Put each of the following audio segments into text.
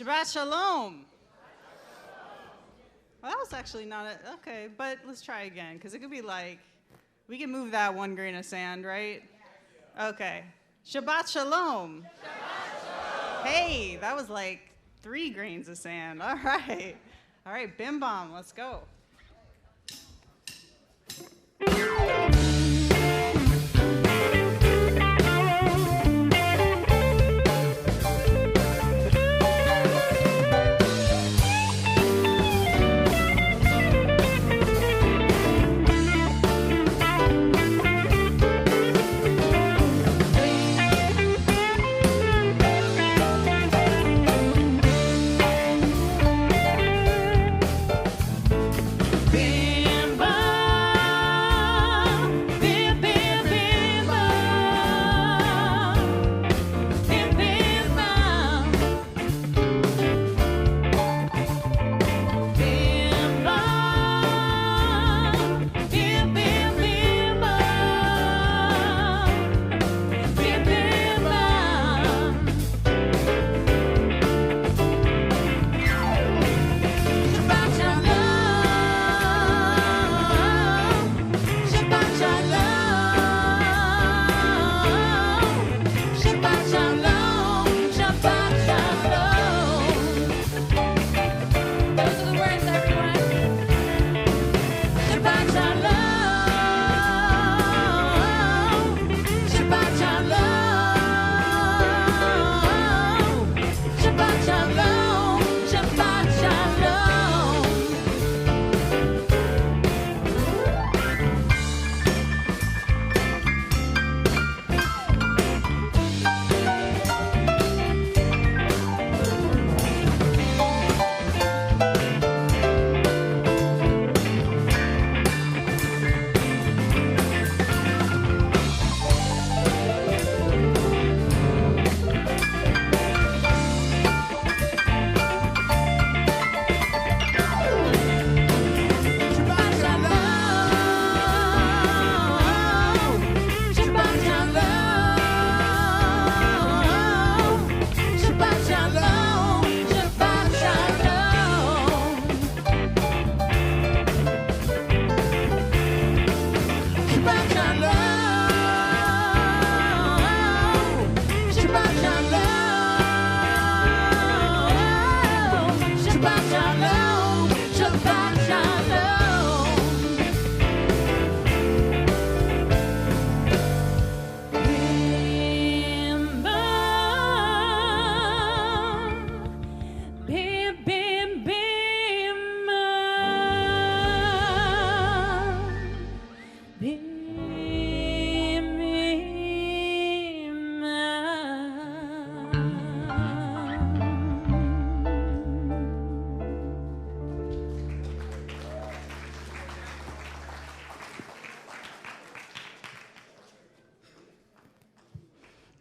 Shabbat shalom. Well, that was actually not okay, but let's try again, because it could be like, we can move that one grain of sand, right? Okay. Shabbat shalom. Shabbat shalom. Hey, that was like 3 grains of sand. All right. All right, bim bam, let's go.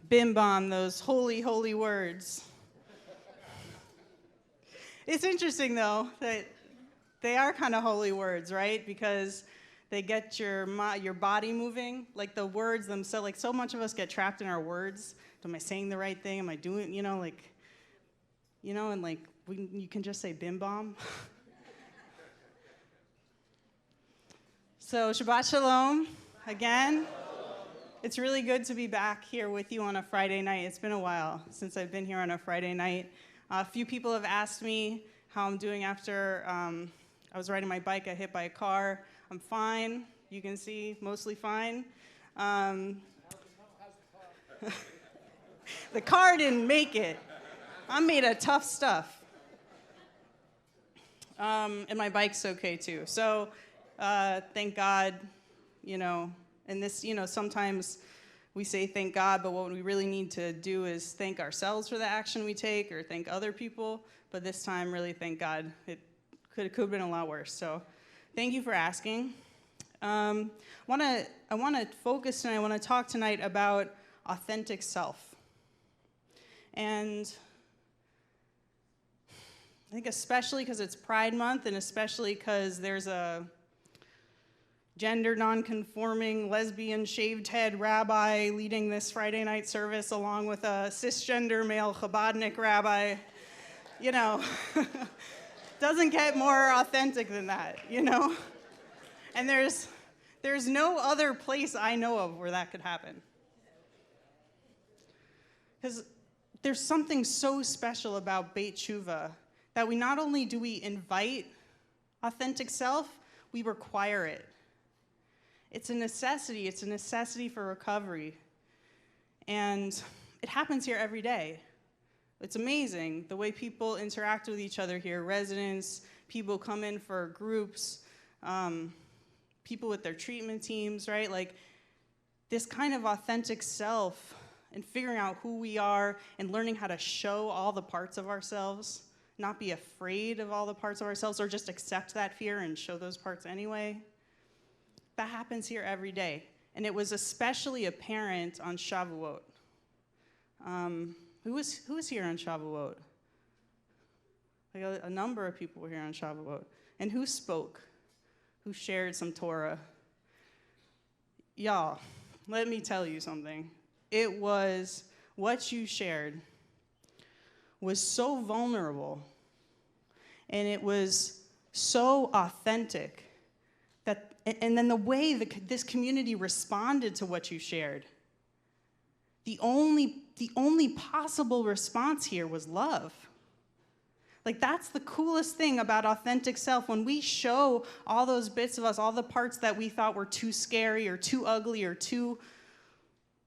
Bim bam, those holy, holy words. It's interesting, though, that they are kind of holy words, right? Because they get your body moving, like the words themselves. Like so much of us get trapped in our words. Am I saying the right thing? Am I doing, and you can just say bim bam. So Shabbat shalom again. It's really good to be back here with you on a Friday night. It's been a while since I've been here on a Friday night. A few people have asked me how I'm doing after I was riding my bike. I hit by a car. I'm fine. You can see, mostly fine. The car didn't make it. I'm made of tough stuff. And my bike's okay, too. So thank God, and this, sometimes we say thank God, but what we really need to do is thank ourselves for the action we take or thank other people. But this time, really thank God. It could have been a lot worse. So thank you for asking. I want to focus tonight. I want to talk tonight about authentic self. And I think especially because it's Pride Month and especially because there's a gender non-conforming, lesbian, shaved head rabbi leading this Friday night service along with a cisgender male Chabadnik rabbi. You know, doesn't get more authentic than that, you know? And there's no other place I know of where that could happen. Because there's something so special about Beit Tshuva that we not only do we invite authentic self, we require it. It's a necessity. It's a necessity for recovery. And it happens here every day. It's amazing the way people interact with each other here. Residents, people come in for groups, people with their treatment teams, right? Like this kind of authentic self and figuring out who we are and learning how to show all the parts of ourselves, not be afraid of all the parts of ourselves or just accept that fear and show those parts anyway. That happens here every day. And it was especially apparent on Shavuot. Who was here on Shavuot? Like a number of people were here on Shavuot. And who spoke? Who shared some Torah? Y'all, let me tell you something. It was, what you shared was so vulnerable, and it was so authentic, that, and then the way this community responded to what you shared, the only possible response here was love. Like, that's the coolest thing about authentic self. When we show all those bits of us, all the parts that we thought were too scary or too ugly or too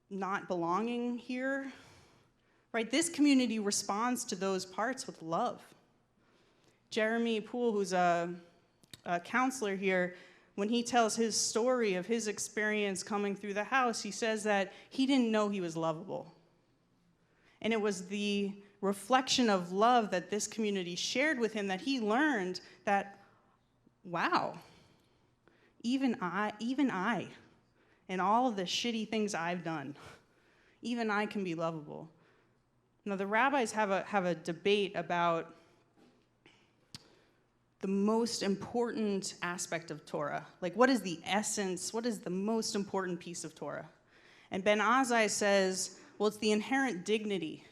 not belonging here, right? This community responds to those parts with love. Jeremy Poole, who's a counselor here, when he tells his story of his experience coming through the house, he says that he didn't know he was lovable. And it was the reflection of love that this community shared with him that he learned that, wow, even I, and all of the shitty things I've done, even I can be lovable. Now, the rabbis have a debate about the most important aspect of Torah. Like, what is the essence? What is the most important piece of Torah? And Ben Azai says, well, it's the inherent dignity,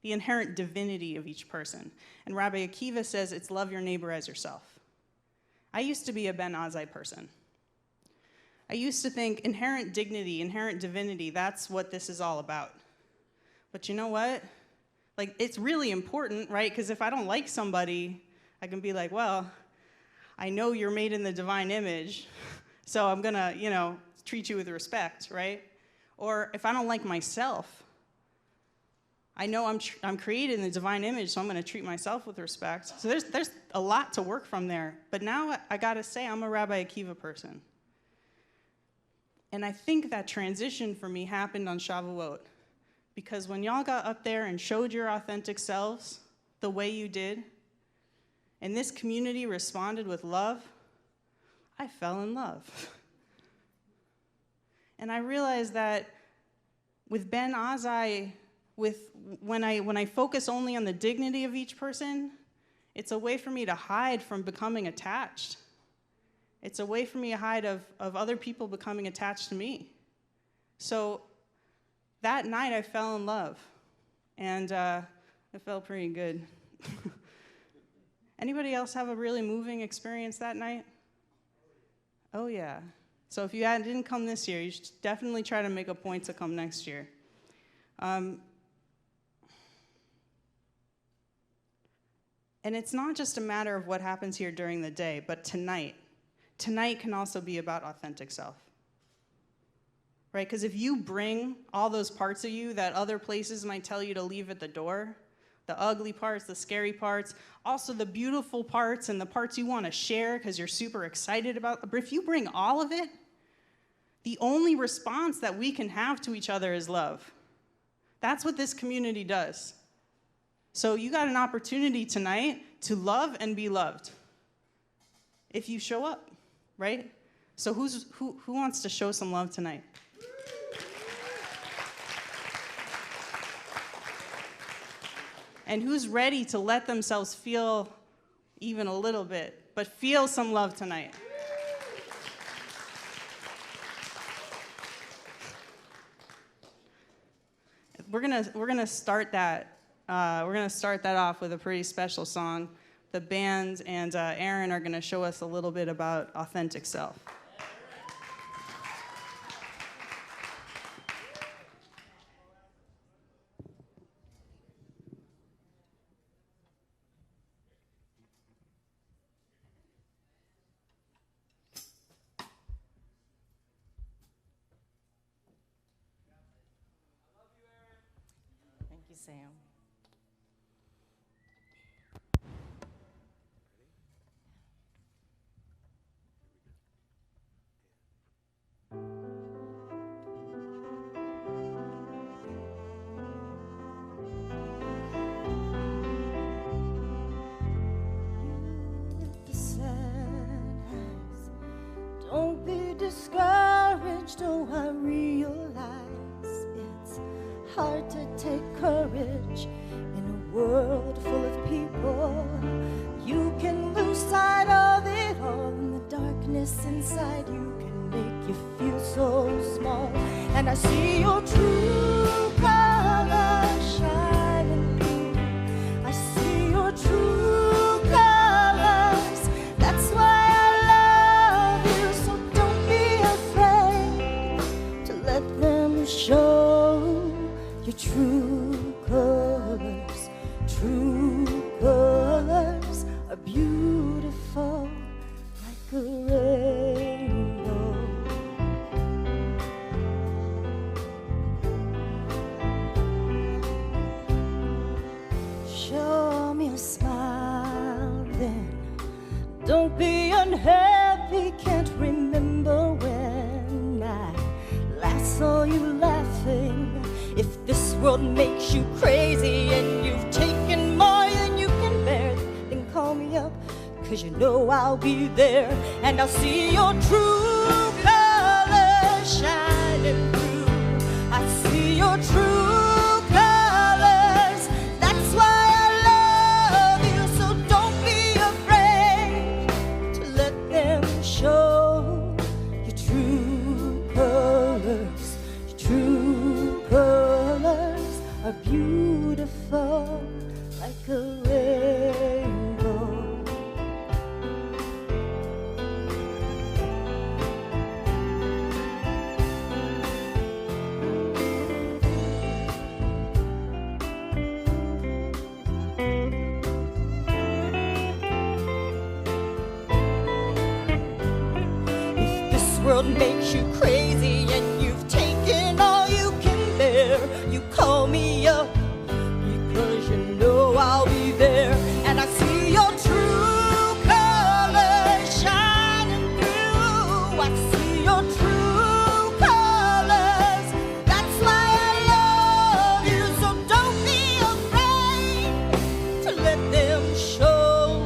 the inherent divinity of each person. And Rabbi Akiva says it's love your neighbor as yourself. I used to be a Ben Azai person. I used to think inherent dignity, inherent divinity, that's what this is all about. But you know what? Like, it's really important, right? Because if I don't like somebody, I can be like, well, I know you're made in the divine image, so I'm going to, treat you with respect, right? Or if I don't like myself, I know I'm created in the divine image, so I'm going to treat myself with respect. So there's a lot to work from there. But now I got to say, I'm a Rabbi Akiva person. And I think that transition for me happened on Shavuot. Because when y'all got up there and showed your authentic selves the way you did, and this community responded with love, I fell in love. And I realized that with Ben Azai, when I focus only on the dignity of each person, it's a way for me to hide from becoming attached. It's a way for me to hide of other people becoming attached to me. So that night I fell in love, and it felt pretty good. Anybody else have a really moving experience that night? Oh yeah. So if you didn't come this year, you should definitely try to make a point to come next year. And it's not just a matter of what happens here during the day, but tonight. Tonight can also be about authentic self. Right? Because if you bring all those parts of you that other places might tell you to leave at the door, the ugly parts, the scary parts, also the beautiful parts and the parts you want to share because you're super excited about, but if you bring all of it, the only response that we can have to each other is love. That's what this community does. So you got an opportunity tonight to love and be loved if you show up, right? So who wants to show some love tonight? And who's ready to let themselves feel even a little bit, but feel some love tonight? We're gonna start that We're going to start that off with a pretty special song. The band and Aaron are going to show us a little bit about Authentic Self. Thank you, Sam. The sadness, don't be discouraged. Oh, I realize it's hard to take courage in a world full of people. You can lose sight of it all, and the darkness inside you can make you feel so small. And I see your true colors shining through. I see your true colors. That's why I love you. So don't be afraid to let them show your true colors. True colors are beautiful like a rainbow. Show me a smile then. Don't be unhappy, can't remember when I last saw you laughing. If this world makes you crazy and you've taken more than you can bear, then call me up, 'cause you know I'll be there. And I'll see your true colors shining through. I see your true colors. That's why I love you. So don't be afraid to let them show your true colors. Your true colors are beautiful like a rainbow. If this world makes you crazy and you've taken all you can bear, you call me up, because you know I'll be there. And I see your true colors shining through. I see your true colors. That's why I love you. So don't be afraid to let them show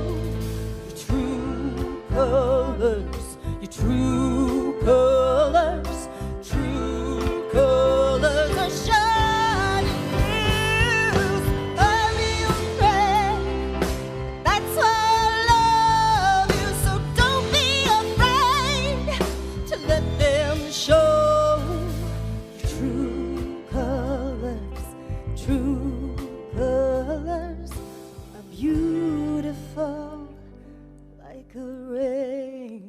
your true colors. Your true colors. True colors are shining through. I'll be afraid. That's why I love you. So don't be afraid to let them show your true colors. True colors are beautiful like a rainbow.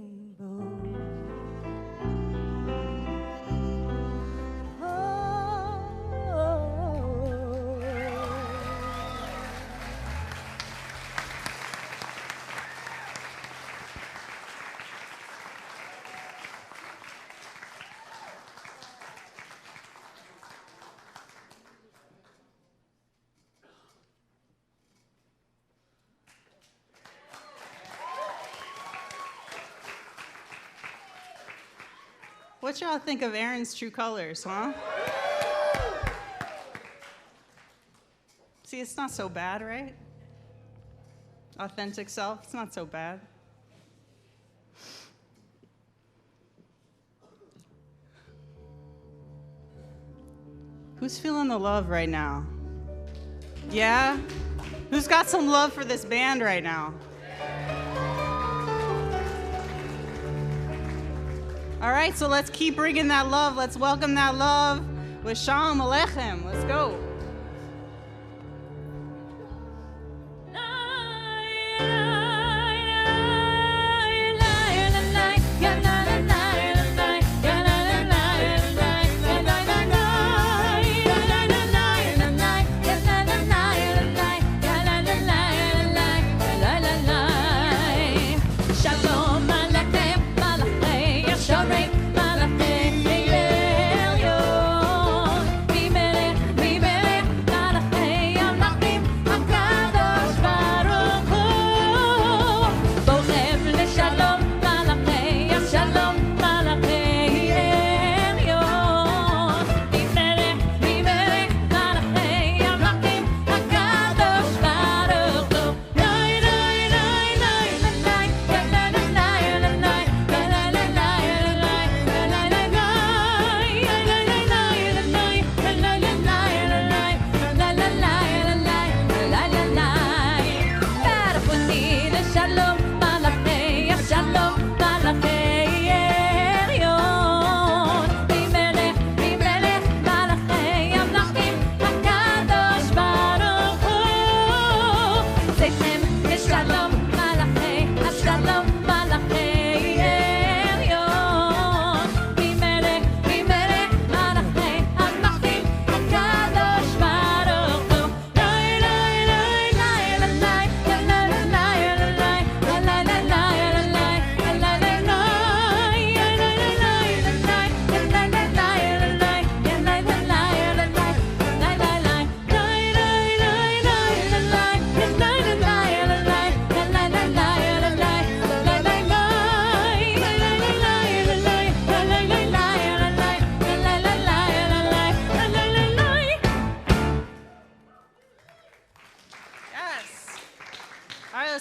What y'all think of Aaron's true colors, huh? See, it's not so bad, right? Authentic self, it's not so bad. Who's feeling the love right now? Yeah? Who's got some love for this band right now? All right, so let's keep bringing that love. Let's welcome that love with Shalom Aleichem. Let's go.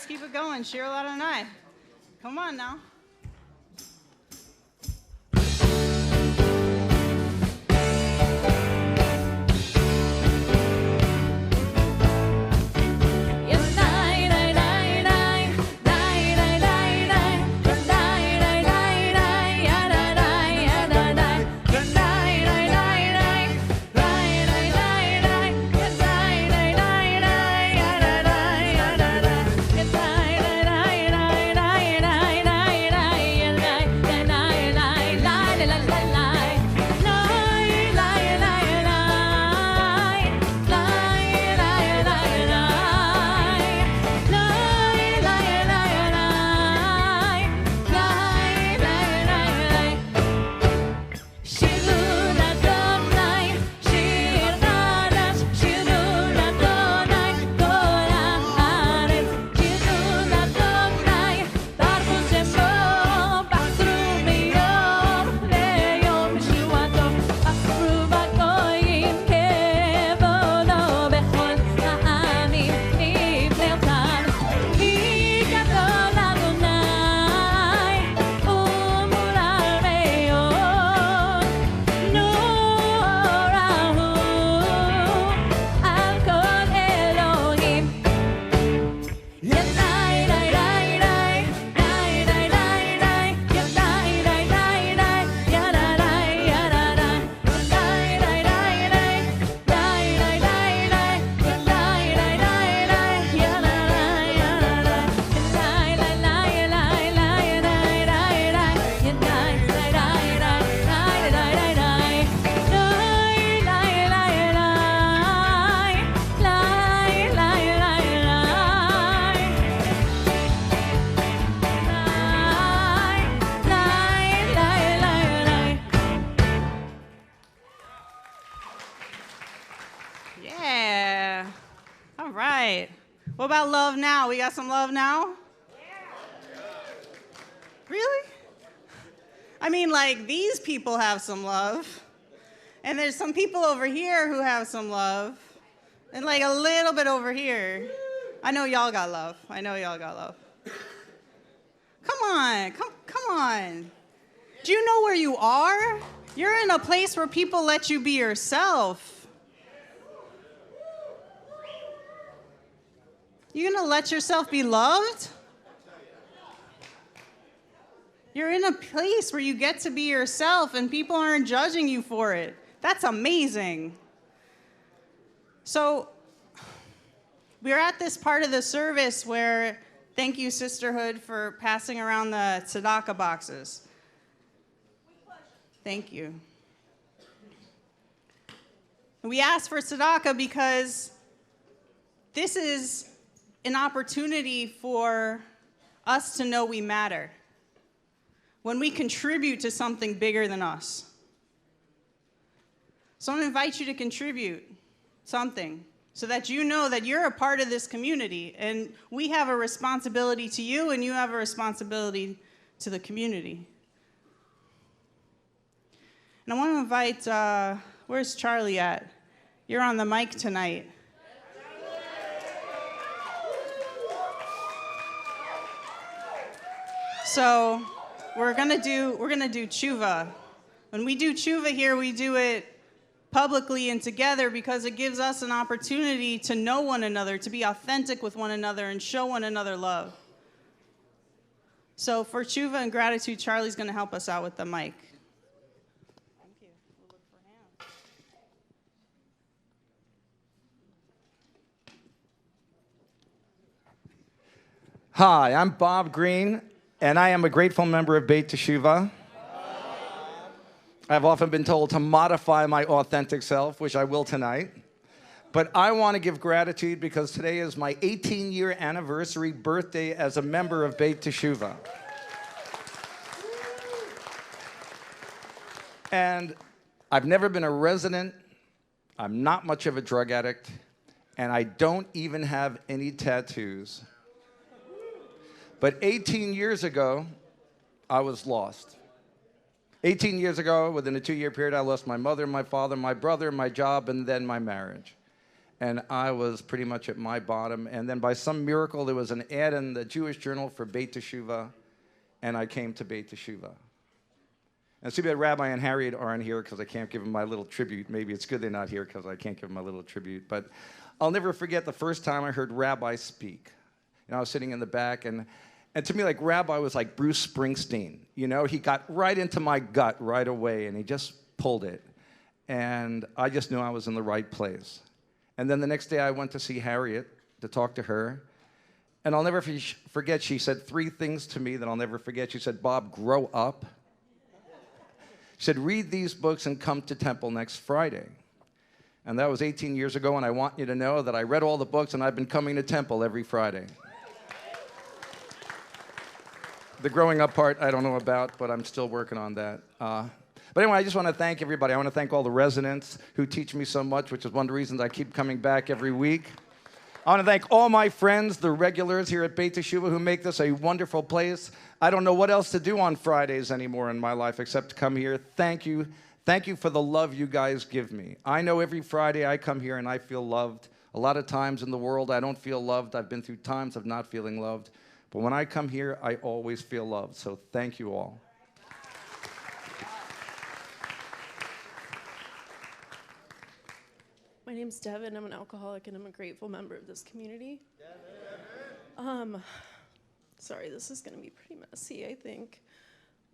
keep it going. Shir Ladonai. Come on now. Yeah. All right. What about love now? We got some love now? Yeah. Really? I mean, like, these people have some love. And there's some people over here who have some love. And, like, a little bit over here. I know y'all got love. I know y'all got love. Come on. Come on. Do you know where you are? You're in a place where people let you be yourself. You gonna let yourself be loved? You're in a place where you get to be yourself and people aren't judging you for it. That's amazing. So, we're at this part of the service where, thank you, Sisterhood, for passing around the tzedakah boxes. Thank you. We ask for tzedakah because this is an opportunity for us to know we matter. When we contribute to something bigger than us. So I'm going to invite you to contribute something so that you know that you're a part of this community and we have a responsibility to you and you have a responsibility to the community. And I want to invite, where's Charlie at? You're on the mic tonight. So we're gonna do tshuva. When we do tshuva here, we do it publicly and together because it gives us an opportunity to know one another, to be authentic with one another, and show one another love. So for tshuva and gratitude, Charlie's gonna help us out with the mic. Thank you. We'll look for him. Hi, I'm Bob Green, and I am a grateful member of Beit Teshuvah. I've often been told to modify my authentic self, which I will tonight. But I want to give gratitude because today is my 18-year anniversary birthday as a member of Beit Teshuvah. And I've never been a resident. I'm not much of a drug addict. And I don't even have any tattoos. But 18 years ago, I was lost. 18 years ago, within a 2-year period, I lost my mother, my father, my brother, my job, and then my marriage. and I was pretty much at my bottom. And then by some miracle, there was an ad in the Jewish Journal for Beit Teshuvah, and I came to Beit Teshuvah. And it's too bad Rabbi and Harriet aren't here because I can't give them my little tribute. Maybe it's good they're not here because I can't give them my little tribute. But I'll never forget the first time I heard Rabbi speak. And I was sitting in the back, and to me, like, Rabbi was like Bruce Springsteen. You know, he got right into my gut right away, and he just pulled it. And I just knew I was in the right place. And then the next day, I went to see Harriet to talk to her. And I'll never forget, she said 3 things to me that I'll never forget. She said, "Bob, grow up." She said, "Read these books and come to temple next Friday." And that was 18 years ago, and I want you to know that I read all the books, and I've been coming to temple every Friday. The growing up part, I don't know about, but I'm still working on that. But anyway, I just want to thank everybody. I want to thank all the residents who teach me so much, which is one of the reasons I keep coming back every week. I want to thank all my friends, the regulars here at Beit Teshuvah, who make this a wonderful place. I don't know what else to do on Fridays anymore in my life except to come here. Thank you. Thank you for the love you guys give me. I know every Friday I come here and I feel loved. A lot of times in the world I don't feel loved. I've been through times of not feeling loved. But when I come here, I always feel loved. So thank you all. My name's Devin. I'm an alcoholic, and I'm a grateful member of this community. Sorry, this is going to be pretty messy, I think.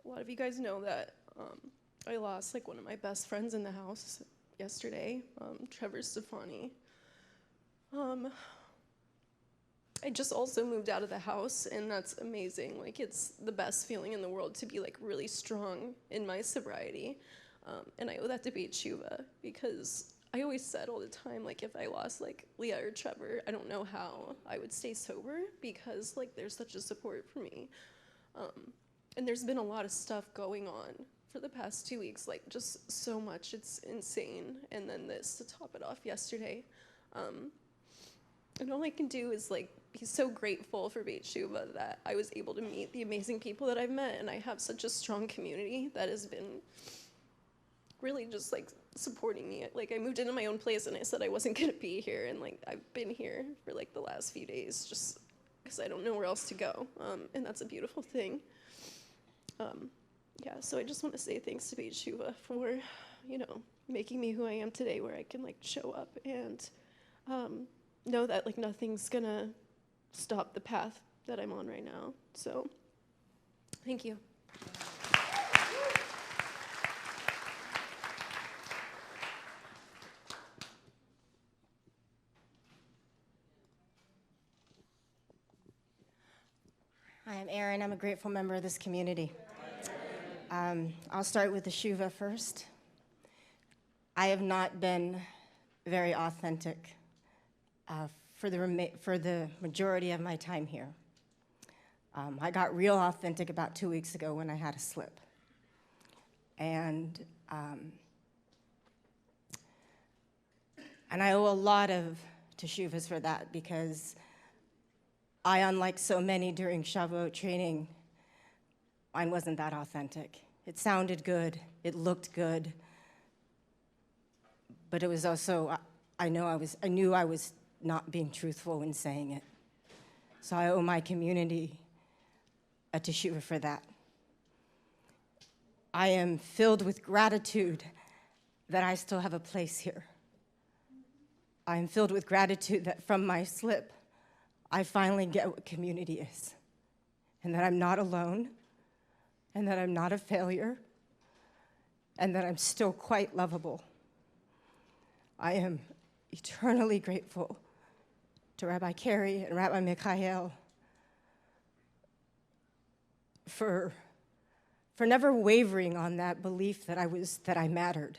A lot of you guys know that I lost like one of my best friends in the house yesterday, Trevor Stefani. I just also moved out of the house, and that's amazing. Like, it's the best feeling in the world to be like really strong in my sobriety. And I owe that to Beit Teshuvah, because I always said all the time, like, if I lost like Leah or Trevor, I don't know how I would stay sober, because like there's such a support for me. And there's been a lot of stuff going on for the past 2 weeks, like just so much, it's insane. And then this to top it off yesterday. And all I can do is like be so grateful for Beit Teshuvah that I was able to meet the amazing people that I've met, and I have such a strong community that has been really just like supporting me. Like, I moved into my own place and I said I wasn't gonna be here, and like I've been here for like the last few days just because I don't know where else to go, and that's a beautiful thing. Yeah, so I just want to say thanks to Beit Teshuvah for, you know, making me who I am today, where I can like show up and know that like nothing's gonna stop the path that I'm on right now. So thank you. Hi, I'm Erin. I'm a grateful member of this community. I'll start with the Shuva first. I have not been very authentic for the majority of my time here. I got real authentic about 2 weeks ago when I had a slip. And I owe a lot of teshuvas for that, because I, unlike so many during Shavuot training, mine wasn't that authentic. It sounded good, it looked good, but it was also, I knew I was not being truthful when saying it. So I owe my community a teshuvah for that. I am filled with gratitude that I still have a place here. I am filled with gratitude that from my slip, I finally get what community is, and that I'm not alone, and that I'm not a failure, and that I'm still quite lovable. I am eternally grateful to Rabbi Carey and Rabbi Mikhael for never wavering on that belief that I mattered,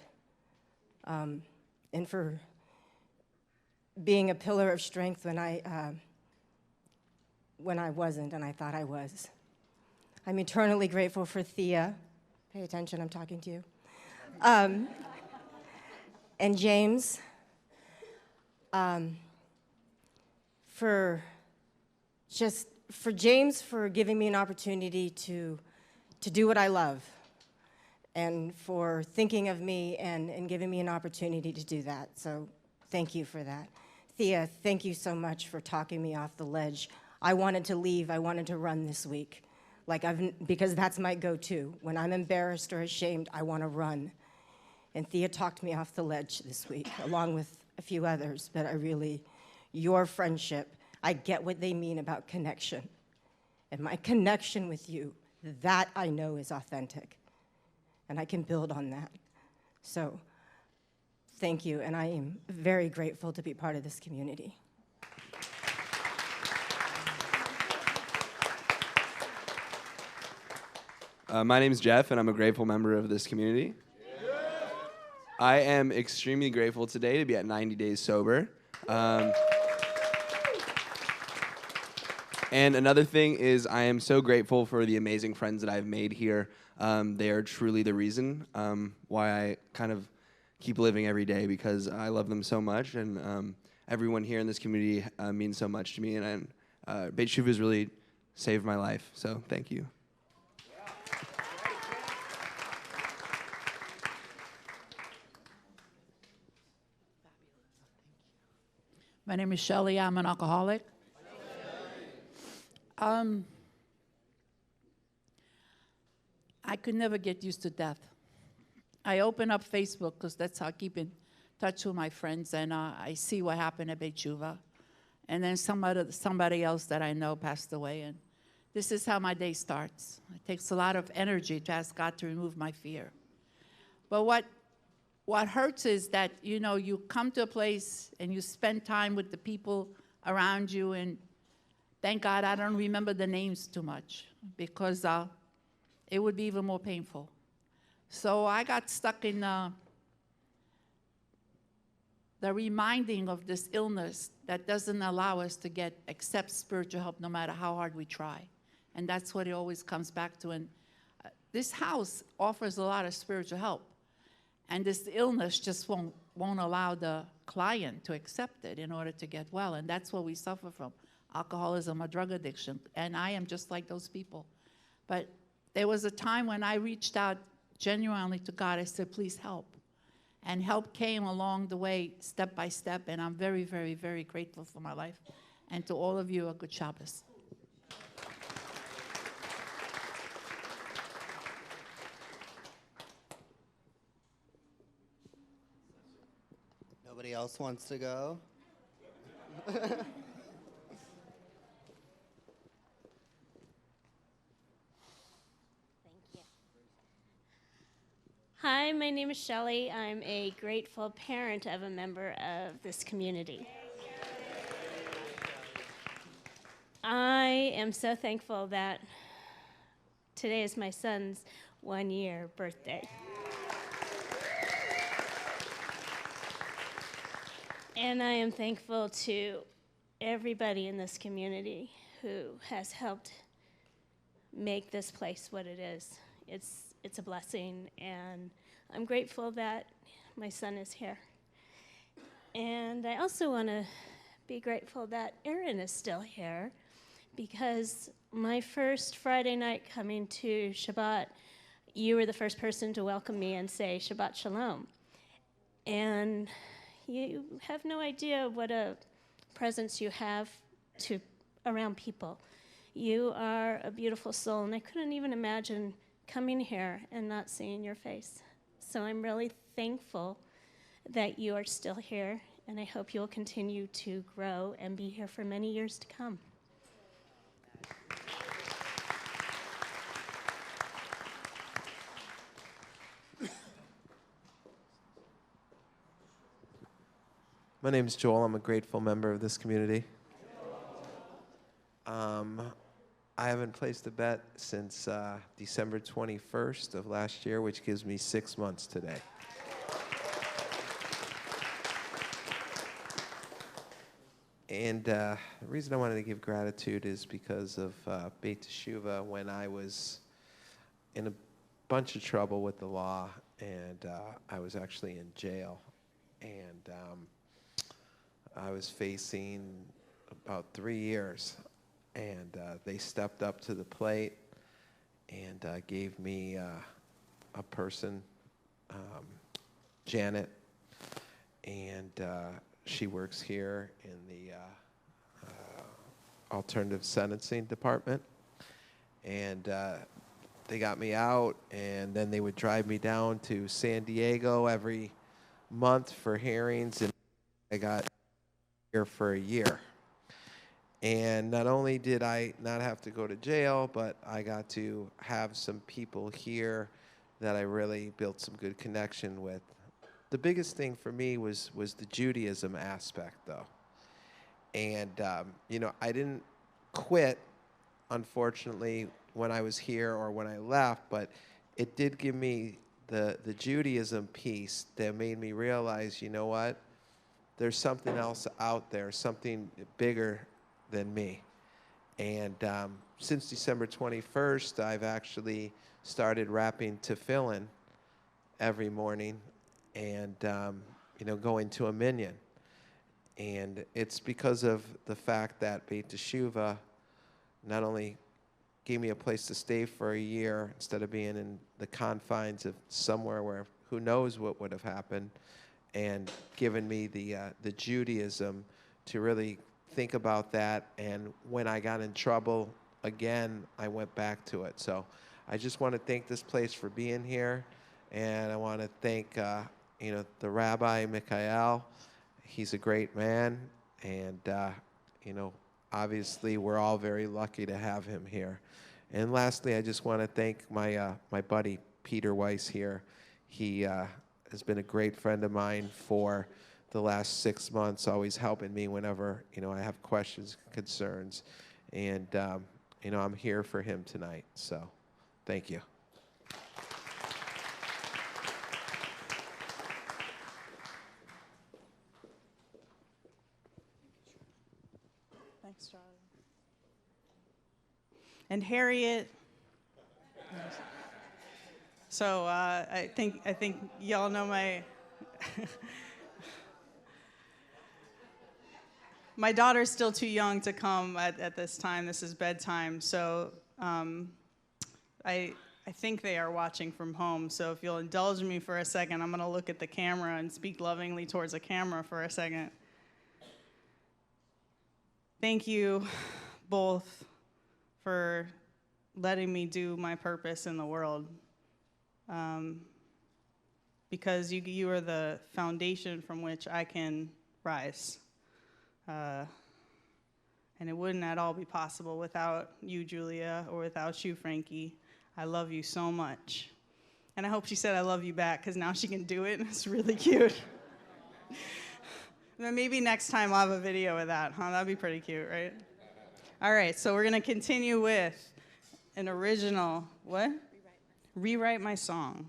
and for being a pillar of strength when I wasn't, and I thought I was. I'm eternally grateful for Thea. Pay attention, I'm talking to you. And James, for James for giving me an opportunity to do what I love, and for thinking of me and giving me an opportunity to do that. So thank you for that. Thea, thank you so much for talking me off the ledge. I wanted to leave. I wanted to run this week. Because that's my go-to. When I'm embarrassed or ashamed, I want to run. And Thea talked me off the ledge this week, along with a few others. But your friendship, I get what they mean about connection. And my connection with you, that I know is authentic. And I can build on that. So, thank you, and I am very grateful to be part of this community. My name is Jeff, and I'm a grateful member of this community. I am extremely grateful today to be at 90 days sober. And another thing is I am so grateful for the amazing friends that I've made here. They are truly the reason why I kind of keep living every day, because I love them so much, and everyone here in this community means so much to me, and Beit Shuva has really saved my life, so thank you. My name is Shelley. I'm an alcoholic. I could never get used to death. I open up Facebook because that's how I keep in touch with my friends, and I see what happened at Beit Shuva. And then somebody else that I know passed away, and this is how my day starts. It takes a lot of energy to ask God to remove my fear. But what hurts is that, you come to a place and you spend time with the people around you, and thank God I don't remember the names too much, because it would be even more painful. So I got stuck in the reminding of this illness that doesn't allow us to accept spiritual help no matter how hard we try. And that's what it always comes back to. And this house offers a lot of spiritual help. And this illness just won't allow the client to accept it in order to get well. And that's what we suffer from, alcoholism or drug addiction. And I am just like those people. But there was a time when I reached out genuinely to God. I said, please help. And help came along the way, step by step. And I'm very, very, very grateful for my life. And to all of you, a good Shabbos. Nobody else wants to go? Hi, my name is Shelley. I'm a grateful parent of a member of this community. I am so thankful that today is my son's 1-year birthday. And I am thankful to everybody in this community who has helped make this place what it is. It's a blessing, and I'm grateful that my son is here. And I also want to be grateful that Aaron is still here, because my first Friday night coming to Shabbat, you were the first person to welcome me and say Shabbat Shalom. And you have no idea what a presence you have around people. You are a beautiful soul, and I couldn't even imagine coming here and not seeing your face. So I'm really thankful that you are still here, and I hope you'll continue to grow and be here for many years to come. My name is Joel. I'm a grateful member of this community. I haven't placed a bet since December 21st of last year, which gives me 6 months today. And the reason I wanted to give gratitude is because of Beit Shuva, when I was in a bunch of trouble with the law, and I was actually in jail. And I was facing about 3 years. And they stepped up to the plate and gave me a person, Janet, and she works here in the alternative sentencing department. And they got me out, and then they would drive me down to San Diego every month for hearings, and I got here for a year. And not only did I not have to go to jail, but I got to have some people here that I really built some good connection with. The biggest thing for me was the Judaism aspect, though. And, you know, I didn't quit, unfortunately, when I was here or when I left, but it did give me the Judaism piece that made me realize, you know what, there's something else out there, something bigger than me. And since December 21st, I've actually started rapping tefillin every morning and, you know, going to a minyan. And it's because of the fact that Beit Teshuvah not only gave me a place to stay for a year instead of being in the confines of somewhere where who knows what would have happened, and given me the Judaism to really think about that. And when I got in trouble again, I went back to it. So I just want to thank this place for being here, and I want to thank you know, the Rabbi Mikhael. He's a great man, and you know, obviously we're all very lucky to have him here. And lastly, I just want to thank my my buddy Peter Weiss here. He has been a great friend of mine for the last 6 months, always helping me whenever, you know, I have questions, concerns, and you know, I'm here for him tonight. So, thank you. Thanks, Charlie. And Harriet. So I think y'all know my my daughter's still too young to come at this time. This is bedtime, so I think they are watching from home. So if you'll indulge me for a second, I'm gonna look at the camera and speak lovingly towards the camera for a second. Thank you both for letting me do my purpose in the world. Because you are the foundation from which I can rise. And it wouldn't at all be possible without you, Julia, or without you, Frankie. I love you so much. And I hope she said I love you back, because now she can do it, and it's really cute. Then maybe next time I'll have a video of that, huh? That'd be pretty cute, right? All right, so we're going to continue with an original, what? Rewrite My Song.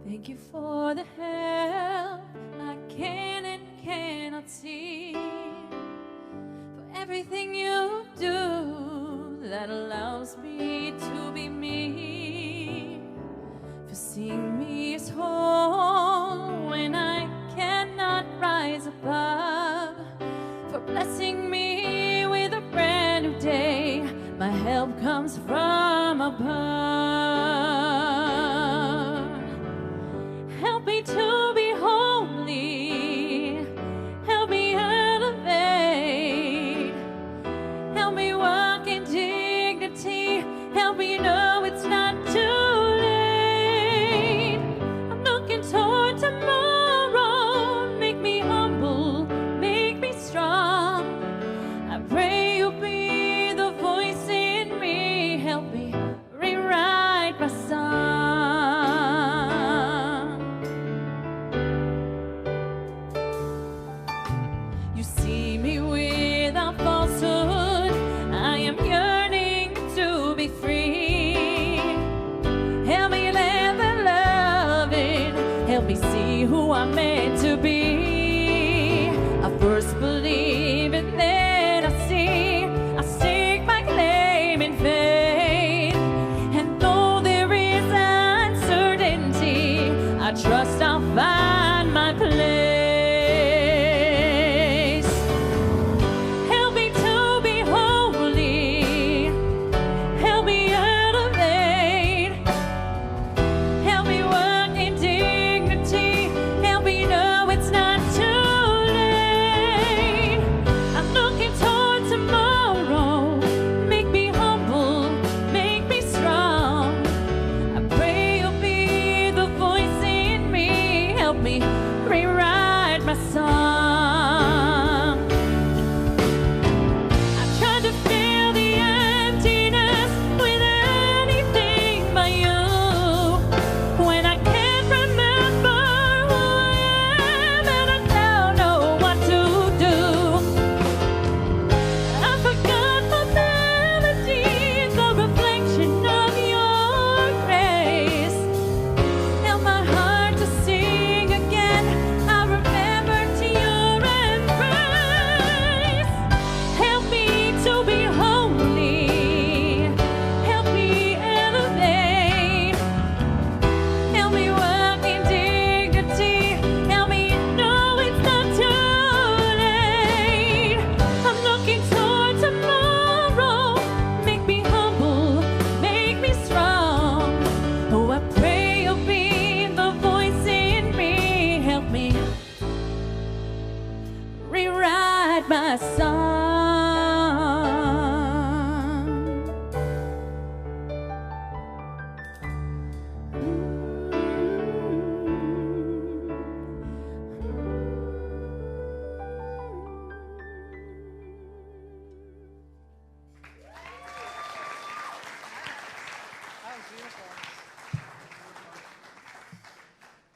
Thank you for the help I can and cannot see, for everything you do that allows me to be me, for seeing me as whole when I cannot rise above, for blessing me with a brand new day. My help comes from above. Help me to be holy, help me elevate, help me walk in dignity, help me know it's not too late. I'm looking toward tomorrow, make me humble, make me strong. I pray you'll be the voice in me, help me rewrite my song. Help me see who I'm meant to be. I first believe and then I see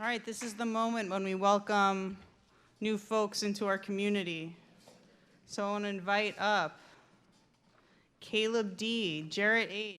All right, this is the moment when we welcome new folks into our community. So I want to invite up Caleb D., Jarrett H.,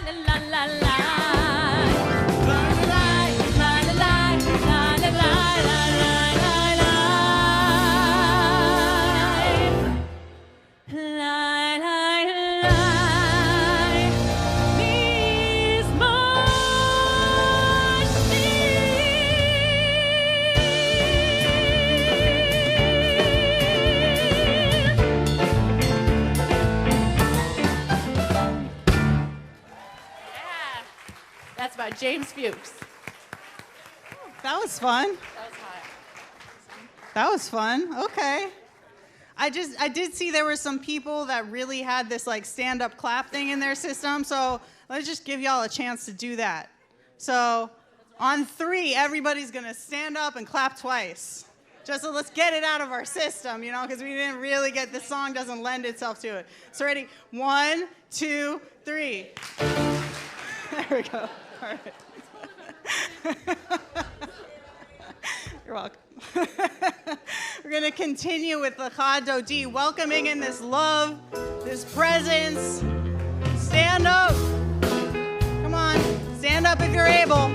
la la la. Burn alive, burn alive, burn alive, life, is That's by James Fuchs. That was fun. That was fun. Okay. I did see there were some people that really had this like stand-up clap thing in their system. So let's just give y'all a chance to do that. So on 3, everybody's gonna stand up and clap twice. Just so let's get it out of our system, you know, because we didn't really get, this song doesn't lend itself to it. So ready? 1, 2, 3. There we go. All right. You're welcome. We're going to continue with Lecha Dodi, welcoming in this love, this presence. Stand up. Come on, stand up if you're able.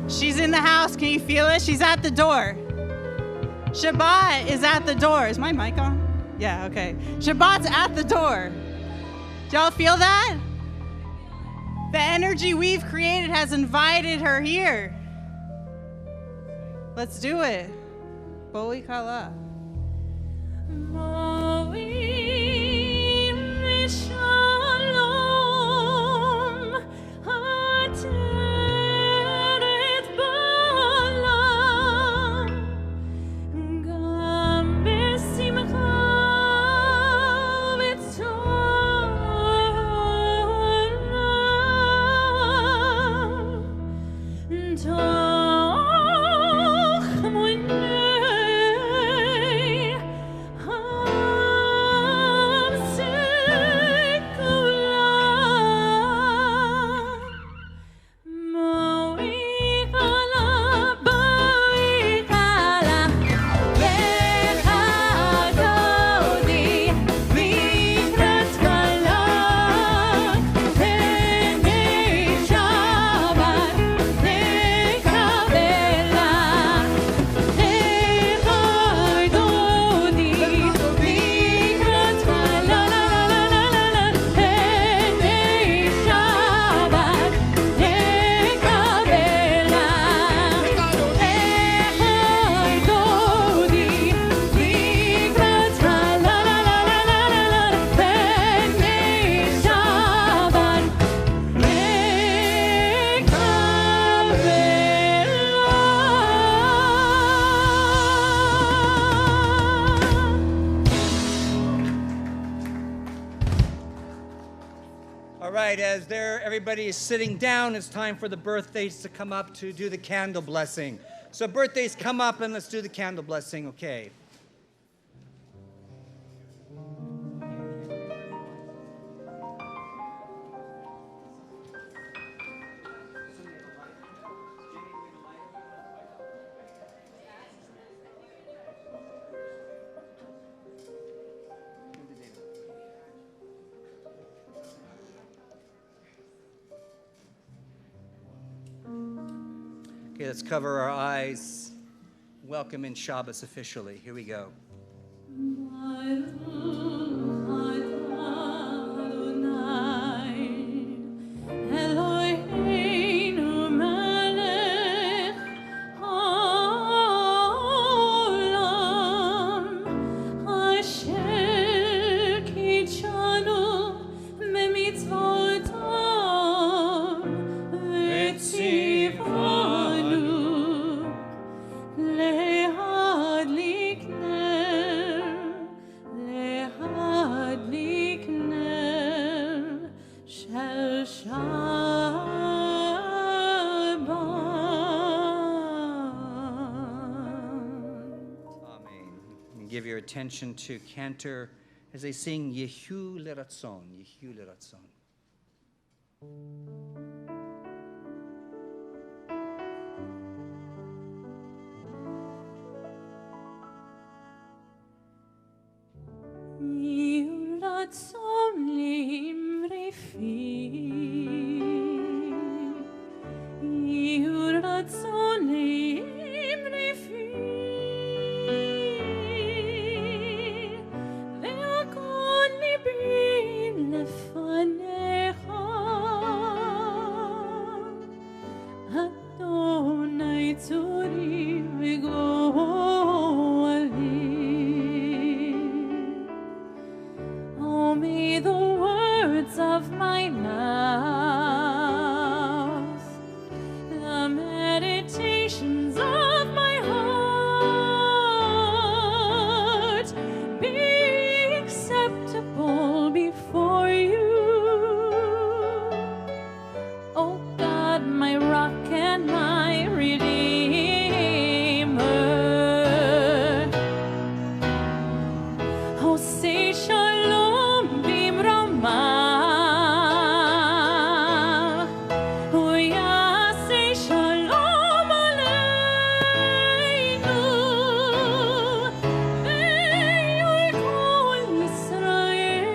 She's in the house. Can you feel it? She's at the door. Shabbat is at the door. Is my mic on? Yeah, okay. Shabbat's at the door. Do y'all feel that? The energy we've created has invited her here. Let's do it. Boi Kala. As everybody is sitting down, it's time for the birthdays to come up to do the candle blessing. So birthdays, come up and let's do the candle blessing, okay? Okay, let's cover our eyes. Welcome in Shabbos officially. Here we go. Amen. And give your attention to cantor as they sing Yehu Leratzon, Yehu Leratzon. Oh, may the words of my mouth, the meditations of my heart be acceptable before you. Oh God, my rock and my redeemer. Oh, say shalom bimrama. Oh, yeah, say shalom aleinu. Ve'yor kol Yisrael.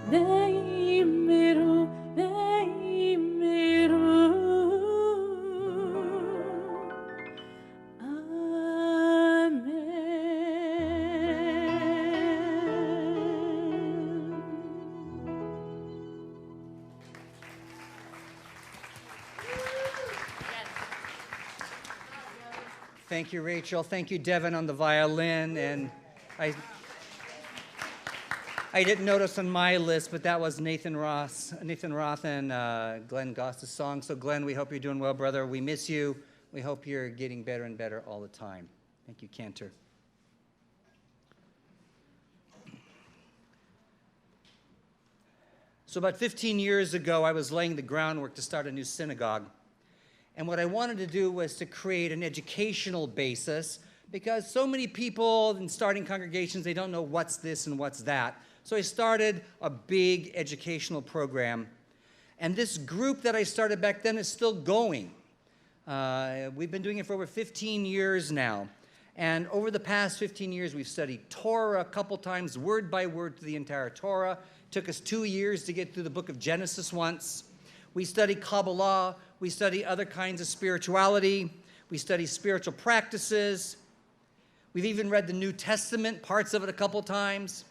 Ve'yimeru, ve'yimeru. Thank you, Rachel. Thank you, Devin, on the violin. And I didn't notice on my list, but that was Nathan Roth and Glenn Goss's song. So, Glenn, we hope you're doing well, brother. We miss you. We hope you're getting better and better all the time. Thank you, Cantor. So about 15 years ago, I was laying the groundwork to start a new synagogue. And what I wanted to do was to create an educational basis, because so many people in starting congregations, they don't know what's this and what's that. So I started a big educational program. And this group that I started back then is still going. We've been doing it for over 15 years now. And over the past 15 years, we've studied Torah a couple times, word by word through the entire Torah. It took us 2 years to get through the book of Genesis once. We study Kabbalah. We study other kinds of spirituality. We study spiritual practices. We've even read the New Testament, parts of it a couple times.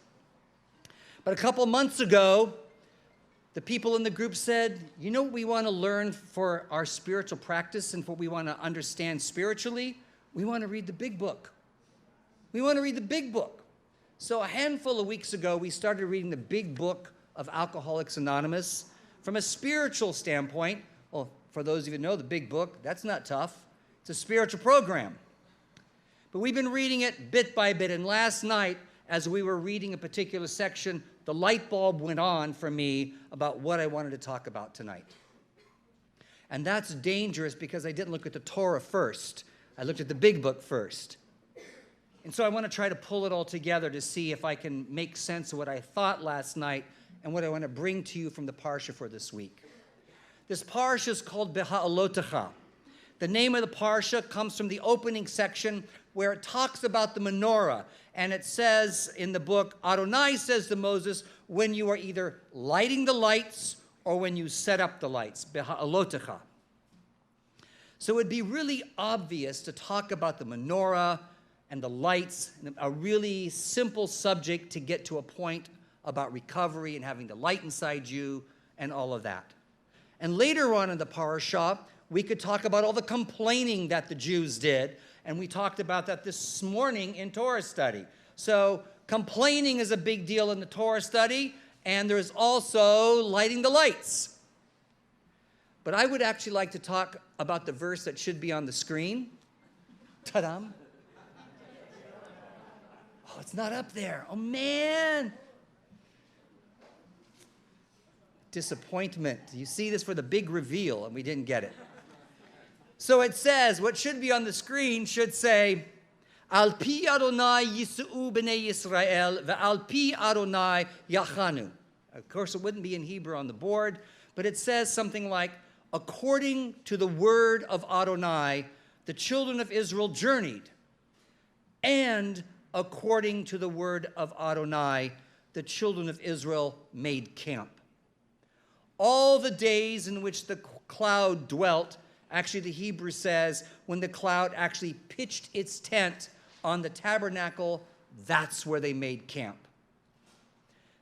But a couple months ago, the people in the group said, you know what we want to learn for our spiritual practice and what we want to understand spiritually? We want to read the big book. We want to read the big book. So a handful of weeks ago, we started reading the big book of Alcoholics Anonymous from a spiritual standpoint. Well, for those of you who know the big book, that's not tough. It's a spiritual program. But we've been reading it bit by bit, and last night, as we were reading a particular section, the light bulb went on for me about what I wanted to talk about tonight. And that's dangerous because I didn't look at the Torah first. I looked at the big book first. And so I want to try to pull it all together to see if I can make sense of what I thought last night and what I want to bring to you from the Parsha for this week. This Parsha is called Beha'alotecha. The name of the Parsha comes from the opening section where it talks about the menorah. And it says in the book, Adonai says to Moses, when you are either lighting the lights or when you set up the lights, Beha'alotecha. So it would be really obvious to talk about the menorah and the lights, a really simple subject to get to a point about recovery and having the light inside you and all of that. And later on in the parasha, we could talk about all the complaining that the Jews did, and we talked about that this morning in Torah study. So complaining is a big deal in the Torah study, and there's also lighting the lights. But I would actually like to talk about the verse that should be on the screen. Ta-dam. Oh, it's not up there. Oh, man. disappointment. You see this for the big reveal, and we didn't get it. So it says, what should be on the screen should say, Al pi Adonai yisu'u b'nei Yisrael, ve'al pi Adonai yachanu. Of course, it wouldn't be in Hebrew on the board, but it says something like, according to the word of Adonai, the children of Israel journeyed, and according to the word of Adonai, the children of Israel made camp. All the days in which the cloud dwelt, actually the Hebrew says, when the cloud actually pitched its tent on the tabernacle, that's where they made camp.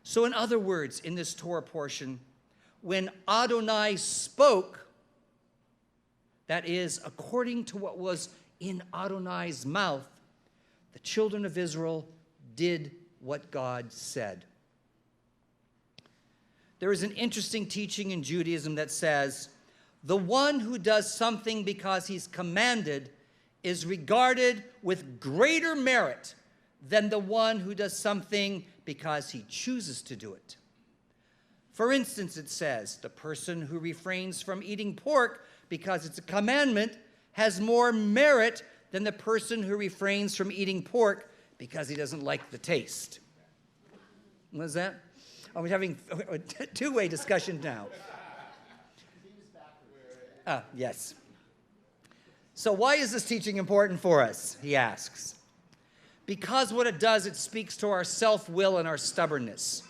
So in other words, in this Torah portion, when Adonai spoke, that is, according to what was in Adonai's mouth, the children of Israel did what God said. There is an interesting teaching in Judaism that says, the one who does something because he's commanded is regarded with greater merit than the one who does something because he chooses to do it. For instance, it says, the person who refrains from eating pork because it's a commandment has more merit than the person who refrains from eating pork because he doesn't like the taste. What is that? Oh, we're having a two-way discussion now. Yes. So why is this teaching important for us, he asks. Because what it does, it speaks to our self-will and our stubbornness.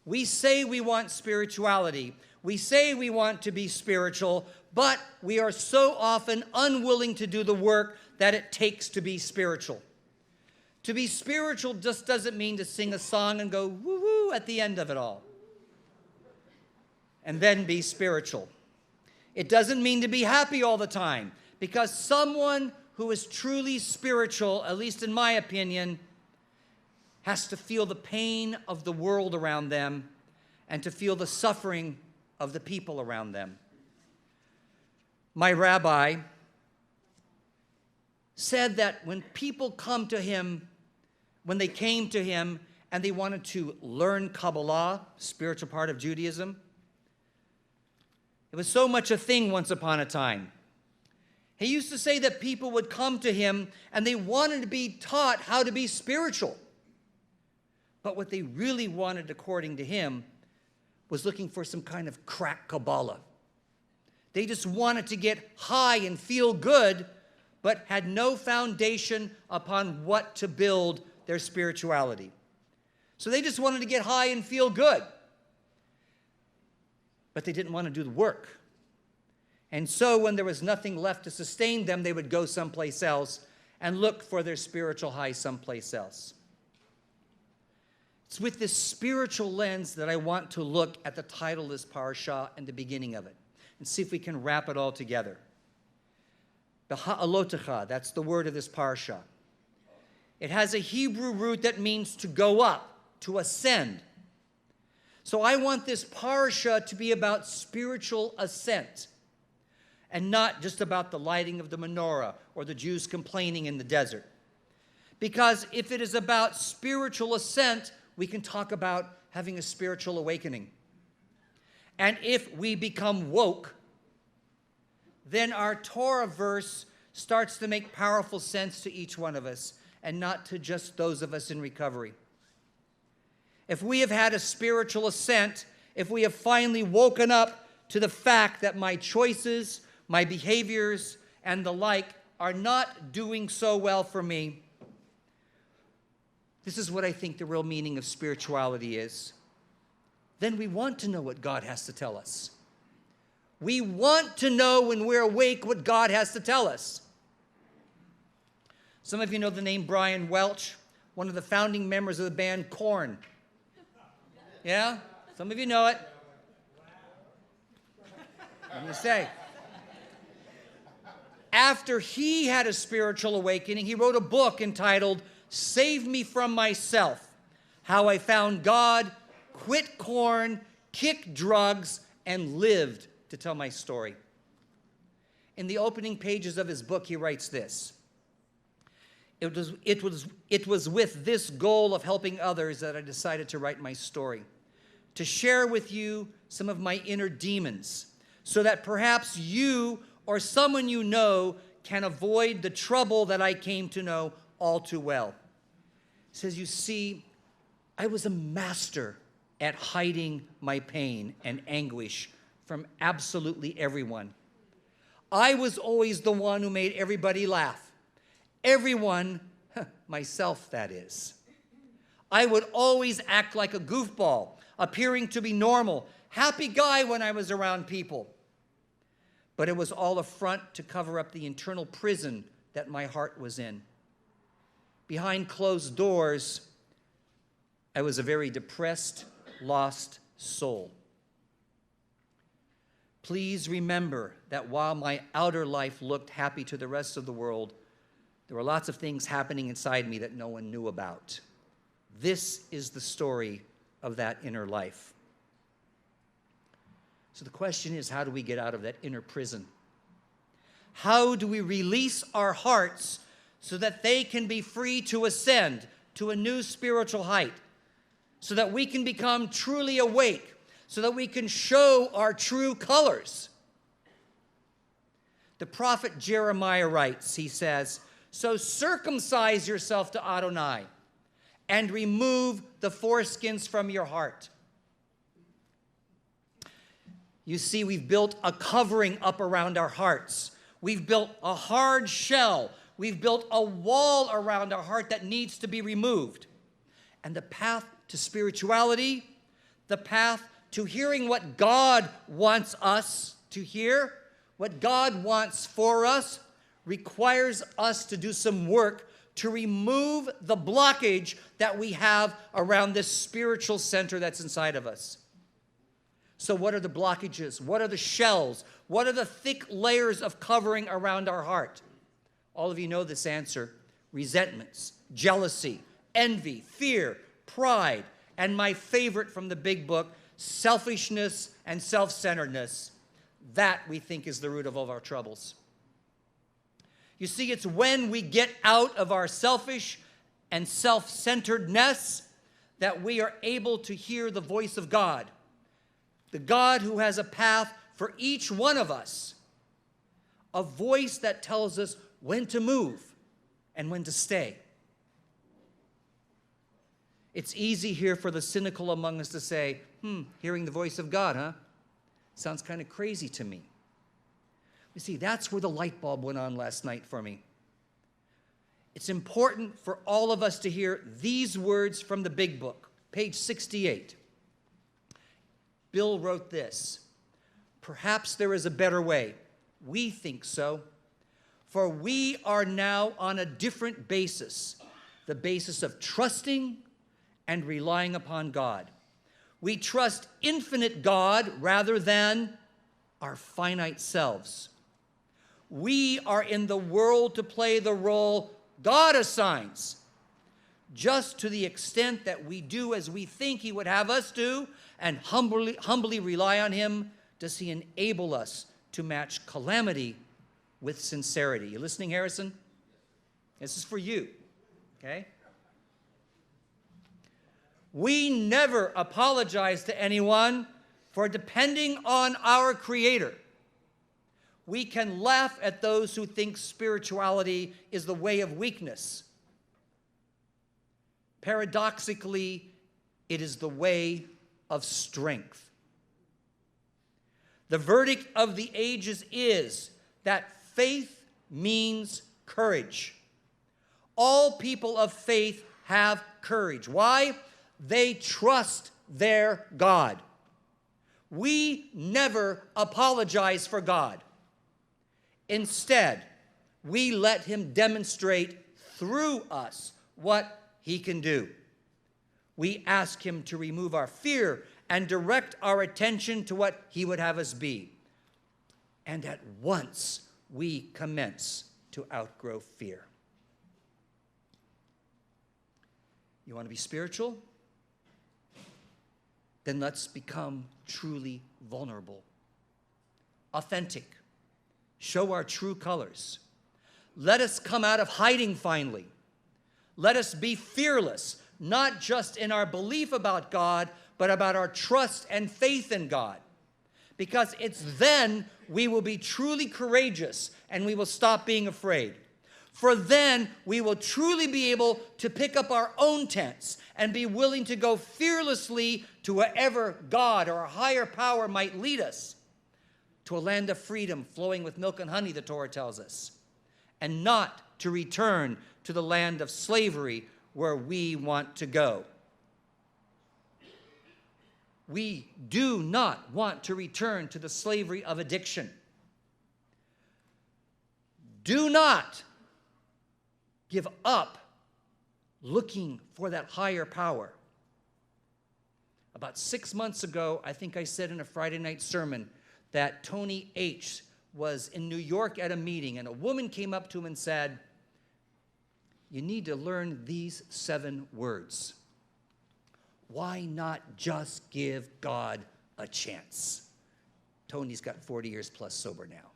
We say we want spirituality. We say we want to be spiritual, but we are so often unwilling to do the work that it takes to be spiritual. To be spiritual just doesn't mean to sing a song and go woo-woo at the end of it all. And then be spiritual. It doesn't mean to be happy all the time, because someone who is truly spiritual, at least in my opinion, has to feel the pain of the world around them and to feel the suffering of the people around them. My rabbi said that when people come to him, when they came to him and they wanted to learn Kabbalah, spiritual part of Judaism, it was so much a thing once upon a time. He used to say that people would come to him and they wanted to be taught how to be spiritual. But what they really wanted, according to him, was looking for some kind of crack Kabbalah. They just wanted to get high and feel good, but had no foundation upon what to build their spirituality. So they just wanted to get high and feel good. But they didn't want to do the work. And so when there was nothing left to sustain them, they would go someplace else and look for their spiritual high someplace else. It's with this spiritual lens that I want to look at the title of this parasha and the beginning of it, and see if we can wrap it all together. Beha'alotecha, that's the word of this parasha. It has a Hebrew root that means to go up, to ascend. So I want this parasha to be about spiritual ascent, and not just about the lighting of the menorah or the Jews complaining in the desert. Because if it is about spiritual ascent, we can talk about having a spiritual awakening. And if we become woke, then our Torah verse starts to make powerful sense to each one of us, and not to just those of us in recovery. If we have had a spiritual ascent, if we have finally woken up to the fact that my choices, my behaviors, and the like are not doing so well for me, this is what I think the real meaning of spirituality is. Then we want to know what God has to tell us. We want to know when we're awake what God has to tell us. Some of you know the name Brian Welch, one of the founding members of the band Korn. Yeah? Some of you know it. Let me say. After he had a spiritual awakening, he wrote a book entitled Save Me From Myself, How I Found God, Quit Korn, Kicked Drugs, and Lived to Tell My Story. In the opening pages of his book, he writes this. It was with this goal of helping others that I decided to write my story, to share with you some of my inner demons so that perhaps you or someone you know can avoid the trouble that I came to know all too well. He says, you see, I was a master at hiding my pain and anguish from absolutely everyone. I was always the one who made everybody laugh. Everyone, myself that is. I would always act like a goofball, appearing to be normal, happy guy when I was around people. But it was all a front to cover up the internal prison that my heart was in. Behind closed doors, I was a very depressed, lost soul. Please remember that while my outer life looked happy to the rest of the world, there were lots of things happening inside me that no one knew about. This is the story of that inner life. So the question is, how do we get out of that inner prison? How do we release our hearts so that they can be free to ascend to a new spiritual height, so that we can become truly awake, so that we can show our true colors? The prophet Jeremiah writes, he says, so circumcise yourself to Adonai and remove the foreskins from your heart. You see, we've built a covering up around our hearts. We've built a hard shell. We've built a wall around our heart that needs to be removed. And the path to spirituality, the path to hearing what God wants us to hear, what God wants for us, requires us to do some work to remove the blockage that we have around this spiritual center that's inside of us. So what are the blockages? What are the shells? What are the thick layers of covering around our heart? All of you know this answer. Resentments, jealousy, envy, fear, pride, and my favorite from the big book, selfishness and self-centeredness. That, we think, is the root of all of our troubles. You see, it's when we get out of our selfish and self-centeredness that we are able to hear the voice of God. The God who has a path for each one of us. A voice that tells us when to move and when to stay. It's easy here for the cynical among us to say, hearing the voice of God, huh? Sounds kind of crazy to me. You see, that's where the light bulb went on last night for me. It's important for all of us to hear these words from the big book, page 68. Bill wrote this: perhaps there is a better way. We think so. For we are now on a different basis, the basis of trusting and relying upon God. We trust infinite God rather than our finite selves. We are in the world to play the role God assigns, just to the extent that we do as we think He would have us do, and humbly rely on Him, does He enable us to match calamity with sincerity. You listening, Harrison? This is for you, okay? We never apologize to anyone for depending on our Creator. We can laugh at those who think spirituality is the way of weakness. Paradoxically, it is the way of strength. The verdict of the ages is that faith means courage. All people of faith have courage. Why? They trust their God. We never apologize for God. Instead, we let Him demonstrate through us what He can do. We ask Him to remove our fear and direct our attention to what He would have us be. And at once, we commence to outgrow fear. You want to be spiritual? Then let's become truly vulnerable, authentic, show our true colors. Let us come out of hiding finally. Let us be fearless, not just in our belief about God, but about our trust and faith in God. Because it's then we will be truly courageous and we will stop being afraid. For then we will truly be able to pick up our own tents and be willing to go fearlessly to wherever God or a higher power might lead us, to a land of freedom flowing with milk and honey, the Torah tells us, and not to return to the land of slavery where we want to go. We do not want to return to the slavery of addiction. Do not give up looking for that higher power. About 6 months ago, I think I said in a Friday night sermon that Tony H. was in New York at a meeting, and a woman came up to him and said, "You need to learn these 7 words. Why not just give God a chance?" Tony's got 40 years plus sober now.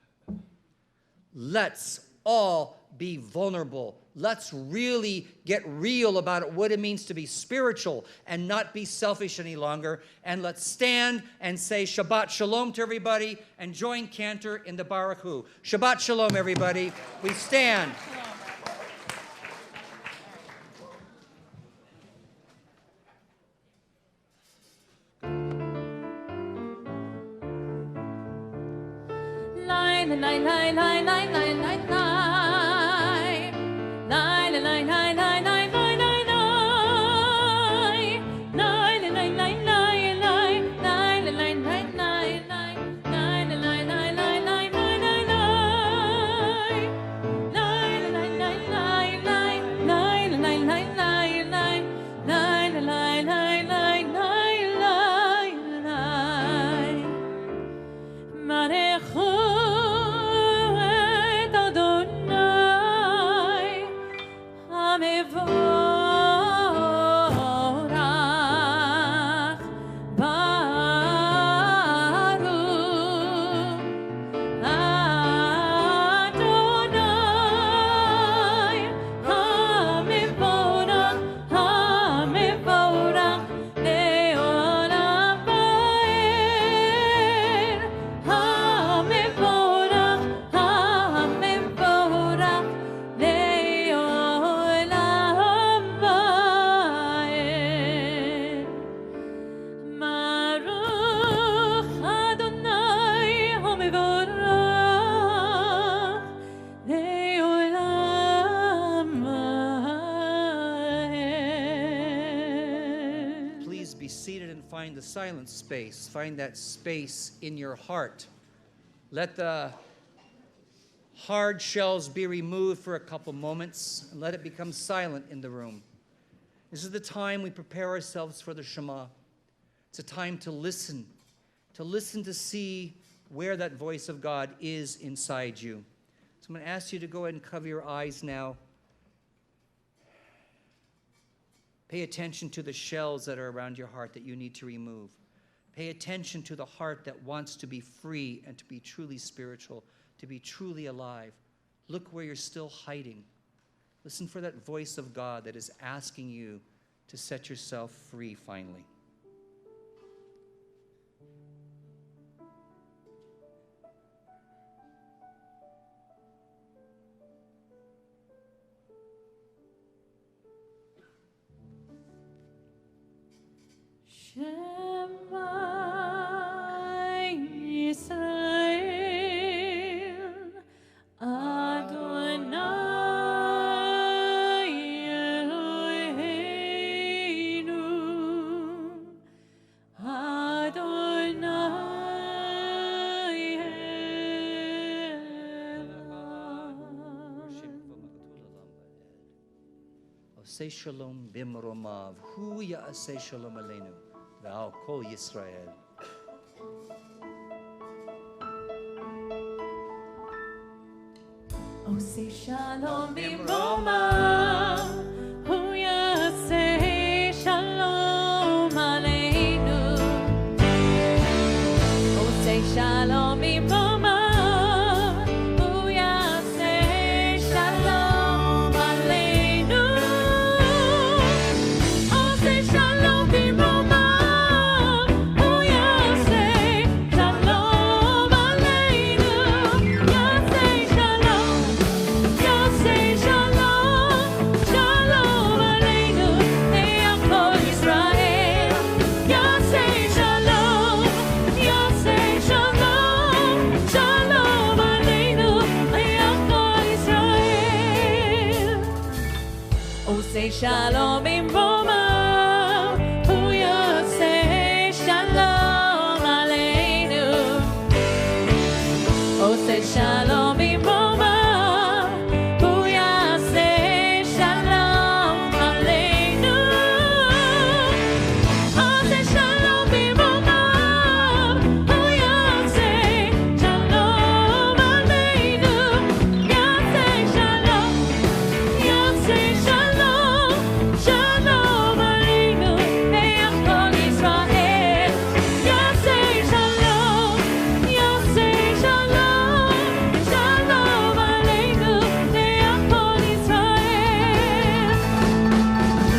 Let's all be vulnerable. Let's really get real about what it means to be spiritual and not be selfish any longer. And let's stand and say Shabbat Shalom to everybody and join Cantor in the Baruch Hu. Shabbat Shalom, everybody. We stand. Find the silent space. Find that space in your heart. Let the hard shells be removed for a couple moments and let it become silent in the room. This is the time we prepare ourselves for the Shema. It's a time to listen to see where that voice of God is inside you. So I'm going to ask you to go ahead and cover your eyes now. Pay attention to the shells that are around your heart that you need to remove. Pay attention to the heart that wants to be free and to be truly spiritual, to be truly alive. Look where you're still hiding. Listen for that voice of God that is asking you to set yourself free finally. Shema Yisrael, Adonai Eloheinu, Adonai Echad. Say shalom bimromav, hu ya'aseh shalom aleinu. Thou kol Yisrael. Oh, say shalom bimromav, hu ya'aseh shalom aleinu. Oh, say shalom bimromav, hu ya'aseh shalom aleinu. Oh, say shalom bimromav. shalom bimroma. Huya say shalom aleinu. Oh, say shalom bimroma. Huya say shalom aleinu. Oh, say shalom bimroma. Huya say shalom aleinu. Ya say shalom. Ya say shalom. Shalom aleinu. Hey, Kol Yisrael. Ya say shalom. Ya say shalom. Shalom aleinu. Hey, Kol Yisrael.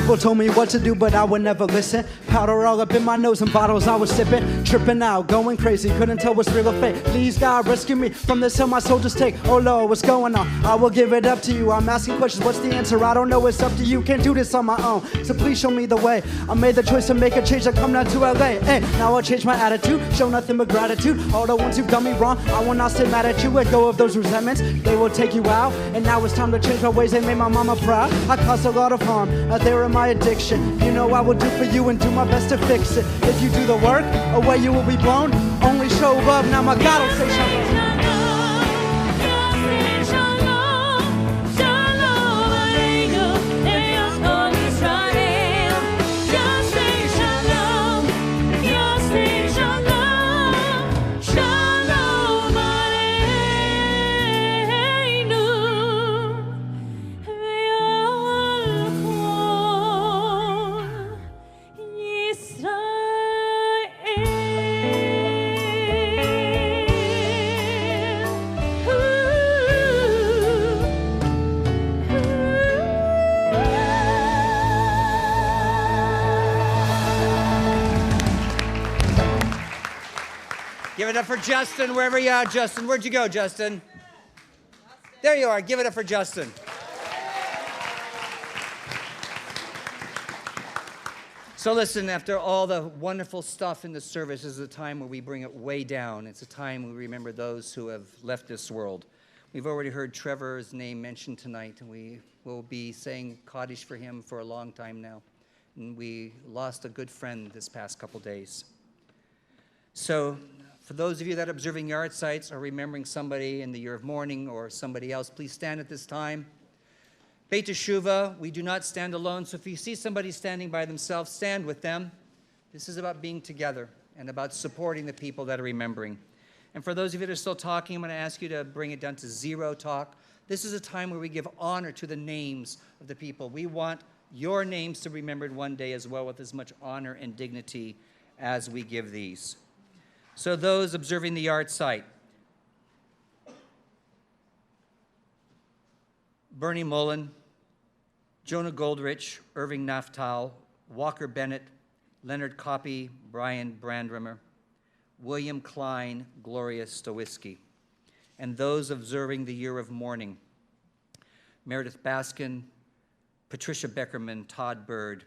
People told me what to do, but I would never listen. Powder all up in my nose and bottles I was sipping. Tripping out, going crazy, couldn't tell what's real or fake. Please, God, rescue me from this hill my soldiers take. Oh Lord, what's going on? I will give it up to you. I'm asking questions, what's the answer? I don't know, it's up to you. Can't do this on my own, so please show me the way. I made the choice to make a change. I come down to LA. Hey, now I'll change my attitude, show nothing but gratitude. All the ones who've done me wrong, I will not stay mad at you. Let go of those resentments, they will take you out. And now it's time to change my ways and make my mama proud. I caused a lot of harm out there in my addiction. You know I will do for you and do my best to fix it. If you do the work, away you will be blown. Only show love, now my God will say shalom. Give it up for Justin, wherever you are. Justin, where'd you go, Justin? There you are. Give it up for Justin. So listen, after all the wonderful stuff in the service, this is a time where we bring it way down. It's a time we remember those who have left this world. We've already heard Trevor's name mentioned tonight, and we will be saying Kaddish for him for a long time now. And we lost a good friend this past couple days. So for those of you that are observing yard sites or remembering somebody in the year of mourning or somebody else, please stand at this time. Beit Teshuvah, we do not stand alone, so if you see somebody standing by themselves, stand with them. This is about being together and about supporting the people that are remembering. And for those of you that are still talking, I'm going to ask you to bring it down to zero talk. This is a time where we give honor to the names of the people. We want your names to be remembered one day as well with as much honor and dignity as we give these. So those observing the yard site, Bernie Mullen, Jonah Goldrich, Irving Naftal, Walker Bennett, Leonard Coppy, Brian Brandrimmer, William Klein, Gloria Stowiski, and those observing the year of mourning, Meredith Baskin, Patricia Beckerman, Todd Bird,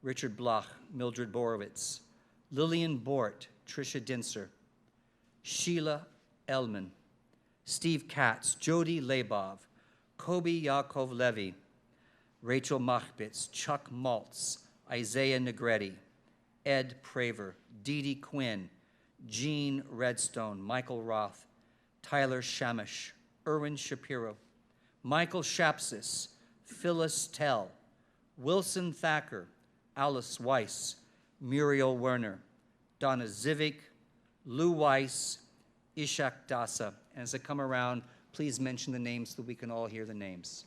Richard Bloch, Mildred Borowitz, Lillian Bort, Tricia Dinser, Sheila Ellman, Steve Katz, Jody Labov, Kobe Yaakov Levy, Rachel Machbitz, Chuck Maltz, Isaiah Negretti, Ed Praver, Dee Dee Quinn, Gene Redstone, Michael Roth, Tyler Shamish, Erwin Shapiro, Michael Shapsis, Phyllis Tell, Wilson Thacker, Alice Weiss, Muriel Werner, Donna Zivik, Lou Weiss, Ishak Dasa. And as I come around, please mention the names so that we can all hear the names.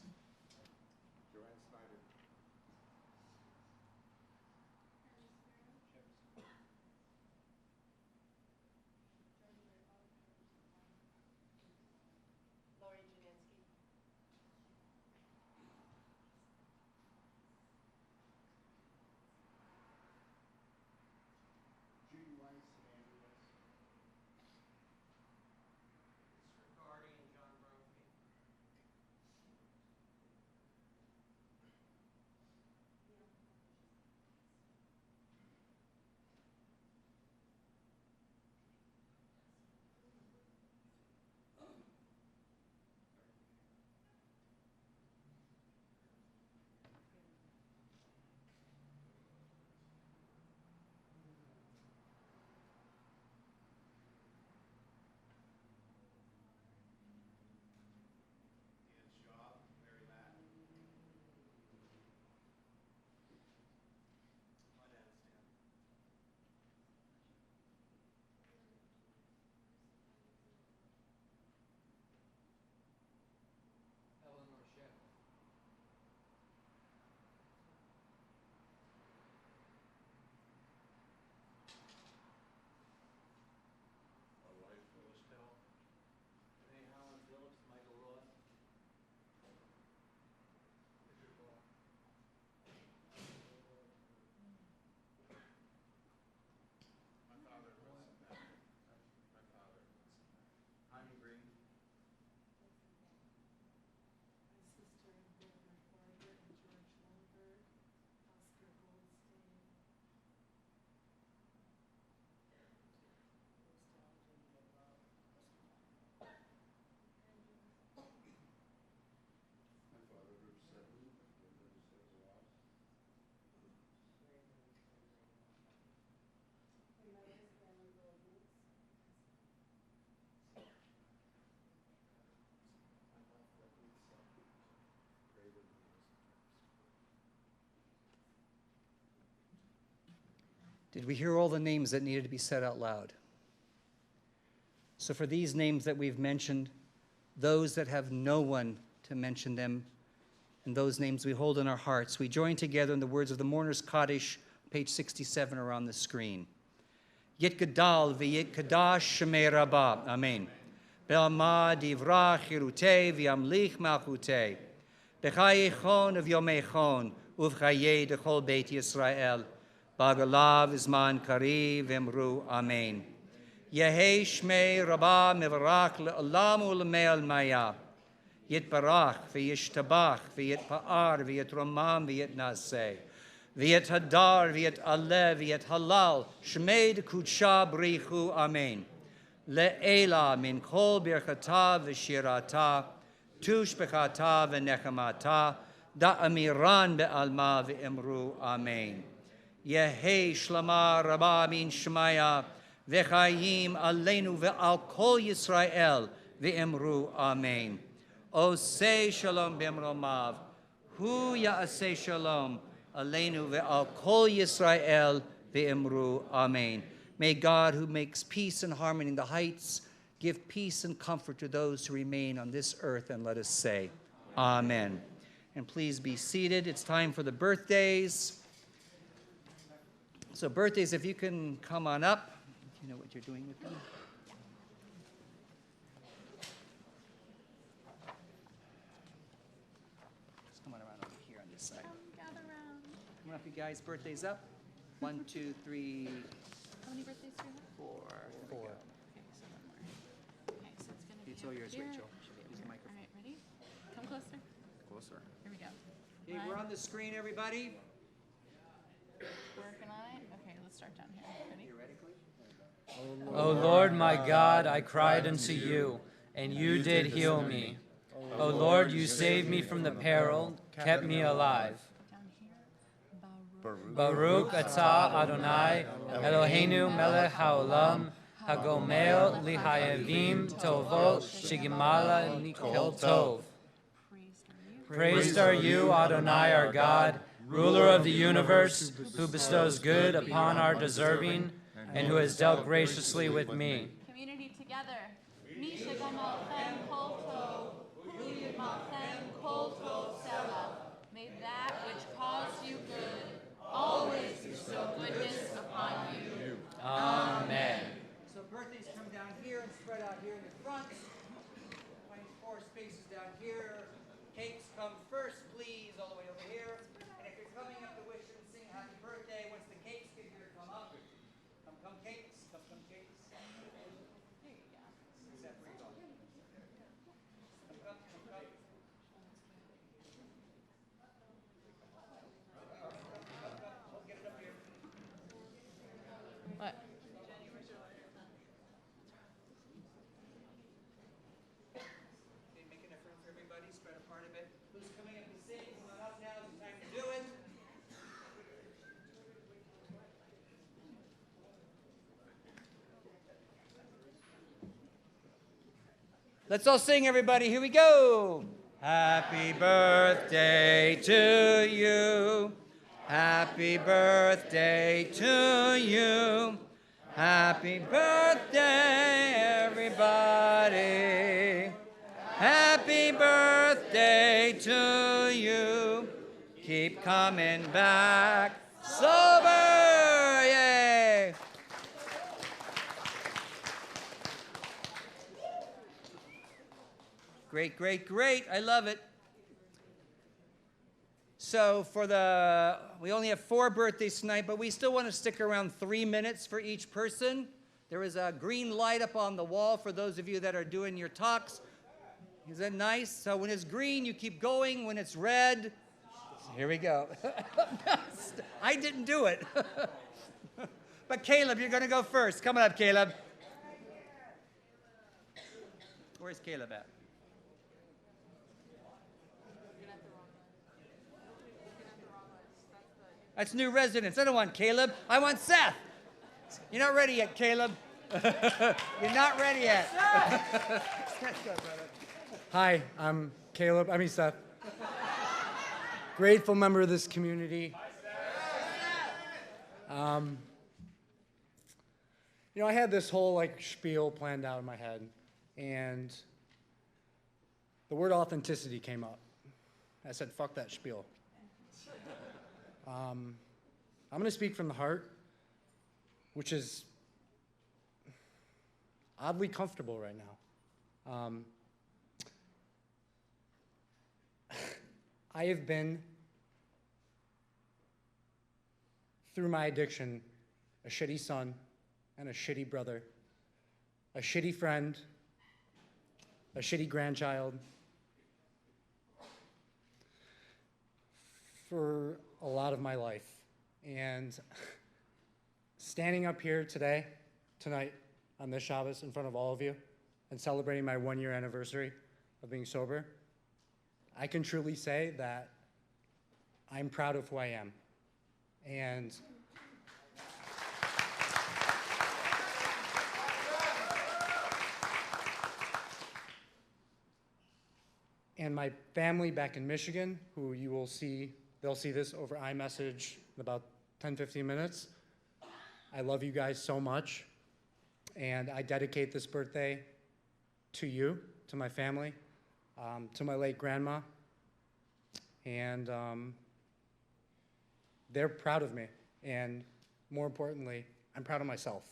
Did we hear all the names that needed to be said out loud? So for these names that we've mentioned, those that have no one to mention them, and those names we hold in our hearts, we join together in the words of the Mourner's Kaddish, page 67 are on the screen. Yit Gadal v'yit Kadash Shemei Rabbah. Amen. Be'alma divrach hirutei v'yamlich malchutei. B'chayechon v'yomechon uv'chayei dechol Beit Yisrael. B'agalav izman kari v'emru. Amen. Yehei Shmei Rabbah mevarach le'olam u'le'me'al maya. Yitbarach v'yishtabach v'yitpa'ar v'yitramam v'yitnaseh. V'yit hadar v'yit aleh v'yit halal. Shmei d'kudsha b'richu. Amen. Le'ela min kol birchata v'shirata. Tushbechata v'nechamata. Da'amiran be'alma v'imru. Amen. Yehei shlama Rabbah min shmaya. V'chayim aleinu ve'al kol Yisrael v'imru. Amen. Osei shalom b'imromav. Hu ya'aseh shalom aleinu ve'al kol Yisrael v'imru. Amen. May God, who makes peace and harmony in the heights, give peace and comfort to those who remain on this earth, and let us say, Amen. And please be seated. It's time for the birthdays. So birthdays, if you can come on up. Do you know what you're doing with them? Just come on around over here on this side. Gather around. Come on up, you guys. Birthdays up. 1, 2, 3, How many birthdays do you have? 4. There we go. Okay, so one more. Okay, so it's gonna be It's all yours, here. Rachel. Should be Use the over here. microphone. All right, ready? Come closer. Closer. Here we go. Okay, we're on the screen, everybody. Working on it. Okay, let's start down here. Ready? O Lord my God, I cried unto you, and you did heal me. O Lord, you saved me from the peril, kept me alive. Down here. Baruch atah Adonai, Eloheinu melech haolam, hagomel lihayavim tovot shigimala nikel tov. Praised are you, Adonai our God, ruler of the universe, who bestows good upon our deserving, and who has dealt graciously with me. Community together. Misha Gamalchem Kolto, Huyu Malchem Kolto Selah. May that which caused you good always bestow goodness upon you. Amen. So birthdays come down here and spread out here in the front. 4 spaces down here. Cakes come first, please, all the way over here. And if you're coming up to wish and sing happy birthday, once the cakes get here, come up. Come cakes. Come cakes. There you go. Is that where you're going? Come. Get it up here. What? Okay, make an effort for everybody, spread apart a bit. Who's coming up to sing? Come on up now, it's time to do it. Let's all sing, everybody. Here we go. Happy birthday to you. Happy birthday to you. Happy birthday, everybody. Happy birthday to you. Keep coming back sober. Yay. Great, great, great. I love it. So we only have 4 birthdays tonight, but we still want to stick around 3 minutes for each person. There is a green light up on the wall for those of you that are doing your talks. Is that nice? So when it's green, you keep going. When it's red, here we go. I didn't do it. But Caleb, you're going to go first. Come on up, Caleb. Where's Caleb at? That's new residents. I don't want Caleb. I want Seth. You're not ready yet, Caleb. You're not ready yet. Hi, I'm Caleb. Seth. Grateful member of this community. You know, I had this whole like spiel planned out in my head, and the word authenticity came up. I said, fuck that spiel. I'm going to speak from the heart, which is oddly comfortable right now. I have been, through my addiction, a shitty son and a shitty brother, a shitty friend, a shitty grandchild, for a lot of my life. And standing up here tonight, on this Shabbos in front of all of you, and celebrating my 1-year anniversary of being sober, I can truly say that I'm proud of who I am. And my family back in Michigan, who you will see, they'll see this over iMessage in about 10, 15 minutes. I love you guys so much. And I dedicate this birthday to you, to my family, to my late grandma. And they're proud of me. And more importantly, I'm proud of myself.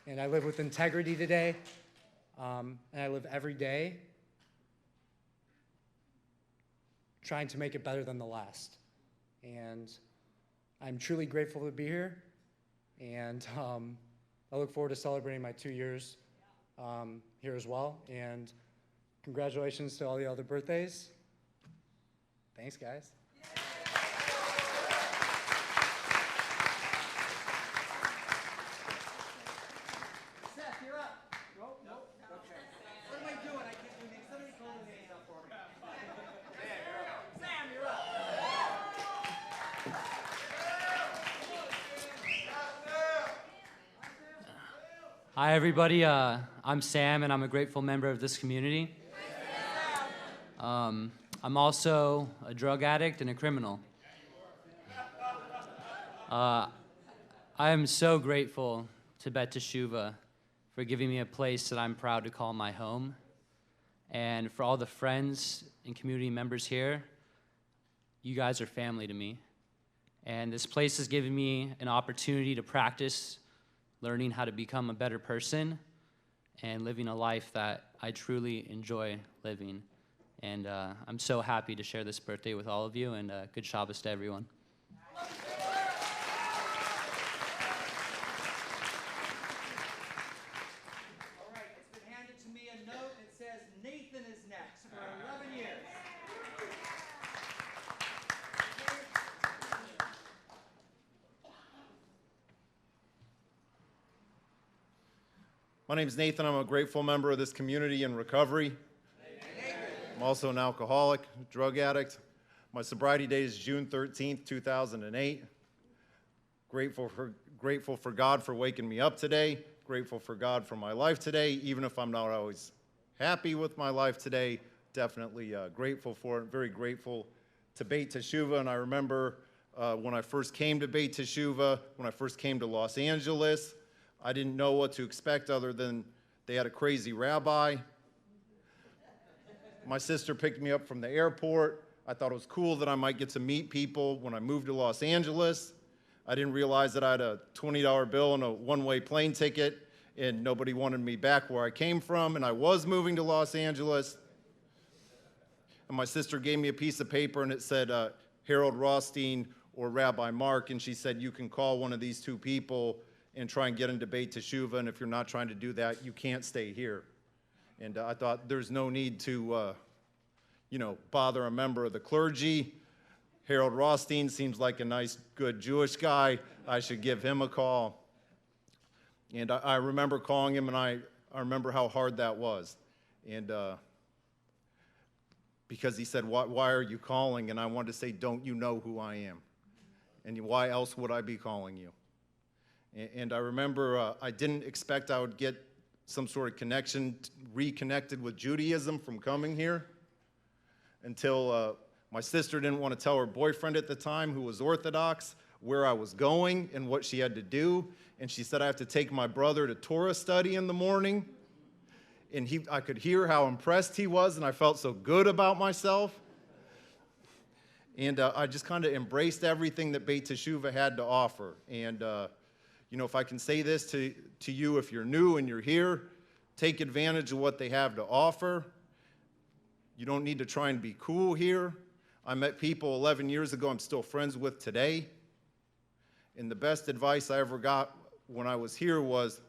And I live with integrity today. And I live every day trying to make it better than the last. And I'm truly grateful to be here. And I look forward to celebrating my 2 years here as well. And congratulations to all the other birthdays. Thanks, guys. Seth, you're up. Nope. Okay. What am I doing? I can't do anything. Somebody call the name out for me. Sam, you're up. Hi, everybody. I'm Sam, and I'm a grateful member of this community. I'm also a drug addict and a criminal. I am so grateful to Bet Teshuva for giving me a place that I'm proud to call my home. And for all the friends and community members here, you guys are family to me. And this place has given me an opportunity to practice learning how to become a better person and living a life that I truly enjoy living. And I'm so happy to share this birthday with all of you, and good Shabbos to everyone. All right, it's been handed to me a note that says Nathan is next for 11 years. My name is Nathan. I'm a grateful member of this community in recovery. I'm also an alcoholic, drug addict. My sobriety date is June 13th, 2008. Grateful for God for waking me up today. Grateful for God for my life today, even if I'm not always happy with my life today. Definitely grateful for it. Very grateful to Beit Teshuva. And I remember when I first came to Beit Teshuva, when I first came to Los Angeles, I didn't know what to expect other than they had a crazy rabbi. My sister picked me up from the airport. I thought it was cool that I might get to meet people when I moved to Los Angeles. I didn't realize that I had a $20 bill and a one-way plane ticket, and nobody wanted me back where I came from, and I was moving to Los Angeles. And my sister gave me a piece of paper, and it said Harold Rothstein or Rabbi Mark, and she said, you can call one of these two people and try and get into Beit Teshuva, and if you're not trying to do that, you can't stay here. And I thought there's no need to, bother a member of the clergy. Harold Rothstein seems like a nice, good Jewish guy. I should give him a call. And I remember calling him, and I remember how hard that was. And because he said, why are you calling? And I wanted to say, don't you know who I am? And why else would I be calling you? And I remember I didn't expect I would get some sort of connection, reconnected with Judaism from coming here until my sister didn't want to tell her boyfriend at the time, who was Orthodox, where I was going and what she had to do. And she said I have to take my brother to Torah study in the morning. And I could hear how impressed he was, and I felt so good about myself. And I just kind of embraced everything that Beit Teshuvah had to offer. And, you know, if I can say this to you, if you're new and you're here, take advantage of what they have to offer. You don't need to try and be cool here. I met people 11 years ago I'm still friends with today. And the best advice I ever got when I was here was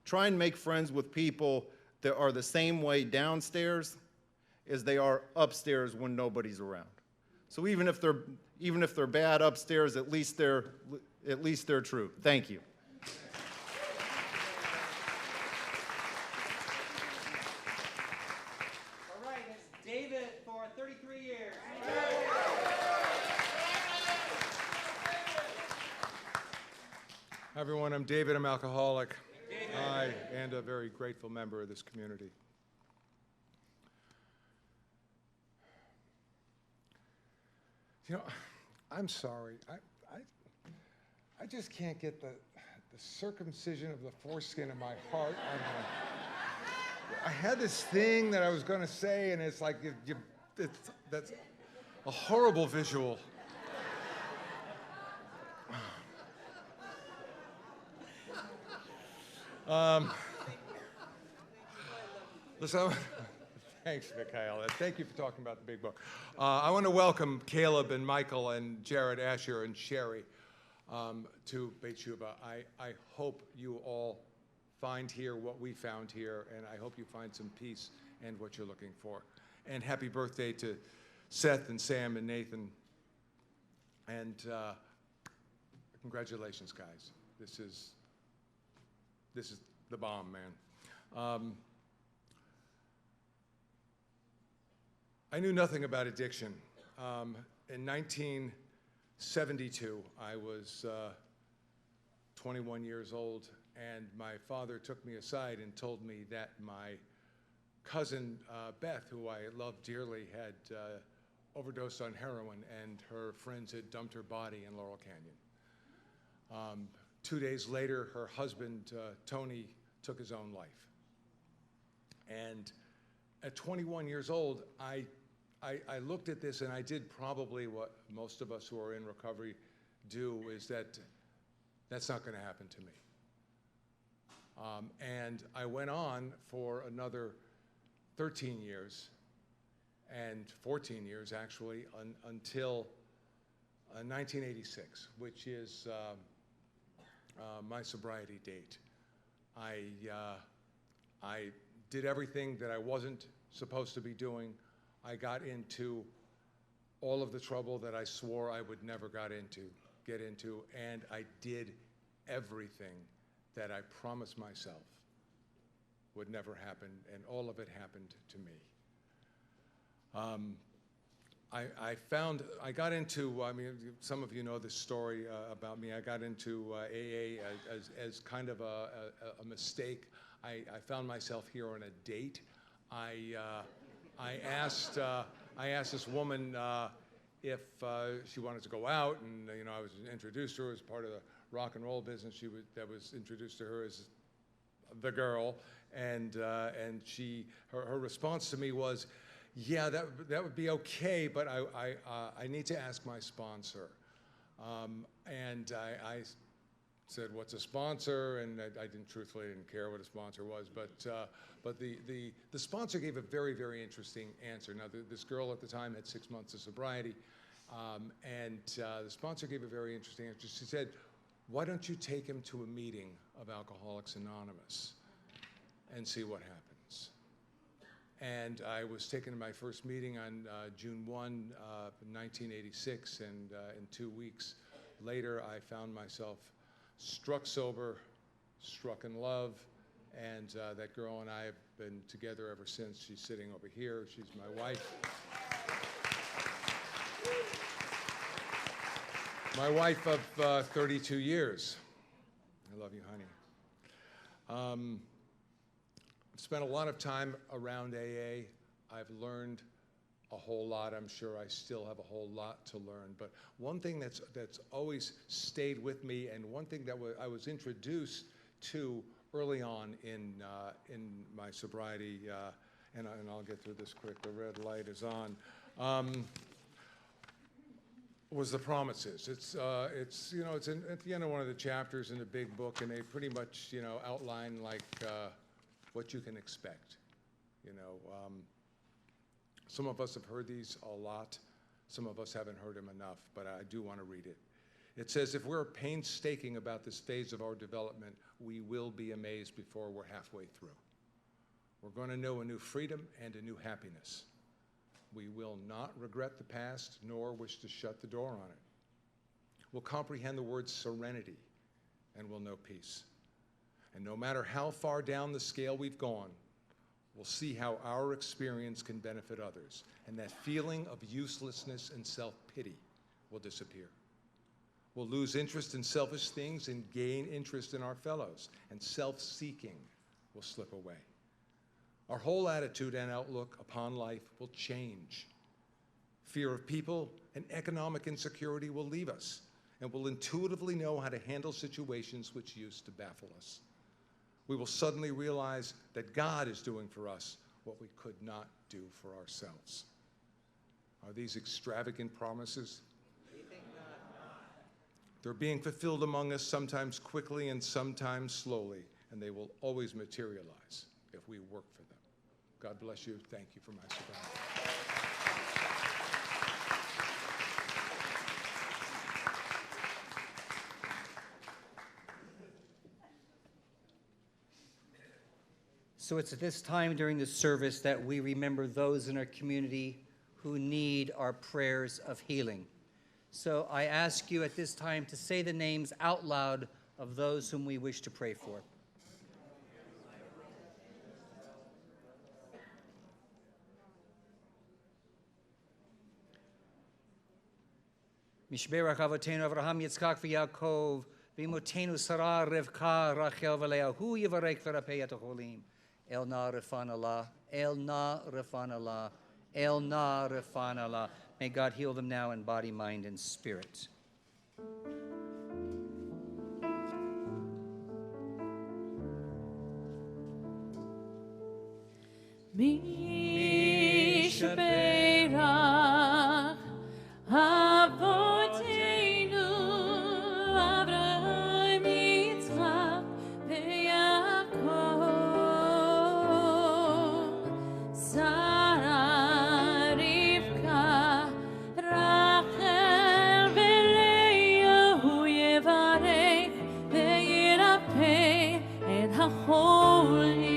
try and make friends with people that are the same way downstairs as they are upstairs when nobody's around. So even if they're bad upstairs, at least they're true. Thank you. All right, it's David for 33 years. Hi, everyone, I'm David. I'm alcoholic. And a very grateful member of this community. You know, I'm sorry. I just can't get the circumcision of the foreskin of my heart. I had this thing that I was going to say, and it's like that's a horrible visual. Listen, thanks, Mikhail. Thank you for talking about the big book. I want to welcome Caleb and Michael and Jared, Asher, and Sherry to Beit Teshuvah. I hope you all find here what we found here, and I hope you find some peace and what you're looking for. And happy birthday to Seth and Sam and Nathan. And congratulations, guys. This is the bomb, man. I knew nothing about addiction. In 1972, I was 21 years old, and my father took me aside and told me that my cousin, Beth, who I loved dearly, had overdosed on heroin, and her friends had dumped her body in Laurel Canyon. 2 days later, her husband, Tony, took his own life. And at 21 years old, I looked at this, and I did probably what most of us who are in recovery do, is that's not going to happen to me. And I went on for another 13 years, and 14 years actually, until 1986, which is my sobriety date. I did everything that I wasn't supposed to be doing. I got into all of the trouble that I swore I would never get into, and I did everything that I promised myself would never happen, and all of it happened to me. I got into, I mean, some of you know this story about me. I got into AA as kind of a mistake. I found myself here on a date. I asked this woman if she wanted to go out, and you know, I was introduced to her as part of the rock and roll business. That was introduced to her as the girl, and her response to me was, "Yeah, that would be okay, but I need to ask my sponsor." And I said, "What's a sponsor?" And I truthfully didn't care what a sponsor was, but the sponsor gave a very, very interesting answer. Now, this girl at the time had 6 months of sobriety, and the sponsor gave a very interesting answer. She said, "Why don't you take him to a meeting of Alcoholics Anonymous and see what happens?" And I was taken to my first meeting on June 1, 1986, and in 2 weeks later, I found myself struck sober, struck in love, and that girl and I have been together ever since. She's sitting over here. She's my wife. My wife of 32 years. I love you, honey. I've spent a lot of time around AA. I've learned a whole lot. I'm sure I still have a whole lot to learn. But one thing that's always stayed with me, and one thing that I was introduced to early on in my sobriety, and I'll get through this quick. The red light is on. Was the promises. It's at the end of one of the chapters in the big book, and they pretty much outline like what you can expect. Some of us have heard these a lot. Some of us haven't heard them enough, but I do want to read it. It says, if we're painstaking about this phase of our development, we will be amazed before we're halfway through. We're going to know a new freedom and a new happiness. We will not regret the past, nor wish to shut the door on it. We'll comprehend the word serenity, and we'll know peace. And no matter how far down the scale we've gone, we'll see how our experience can benefit others, and that feeling of uselessness and self-pity will disappear. We'll lose interest in selfish things and gain interest in our fellows, and self-seeking will slip away. Our whole attitude and outlook upon life will change. Fear of people and economic insecurity will leave us, and we'll intuitively know how to handle situations which used to baffle us. We will suddenly realize that God is doing for us what we could not do for ourselves. Are these extravagant promises? They're being fulfilled among us, sometimes quickly and sometimes slowly, and they will always materialize if we work for them. God bless you. Thank you for my sobriety. So it's at this time during the service that we remember those in our community who need our prayers of healing. So I ask you at this time to say the names out loud of those whom we wish to pray for. Mishberach Avotenu Avraham Yitzchak v'Yaakov v'Imotenu Sarah Rivka Rachel v'Leah Hu Yivarek v'Rapei Atocholim El Na Refan Allah El Na Refan Allah El Na Refan Allah. May God heal them now in body, mind, and spirit. Mishberach Avotenu Avraham Yitzchak v'Yaakov Sarah Rivka Rachel v'Leah Hu Yivarech v'Yirapeh et hacholim.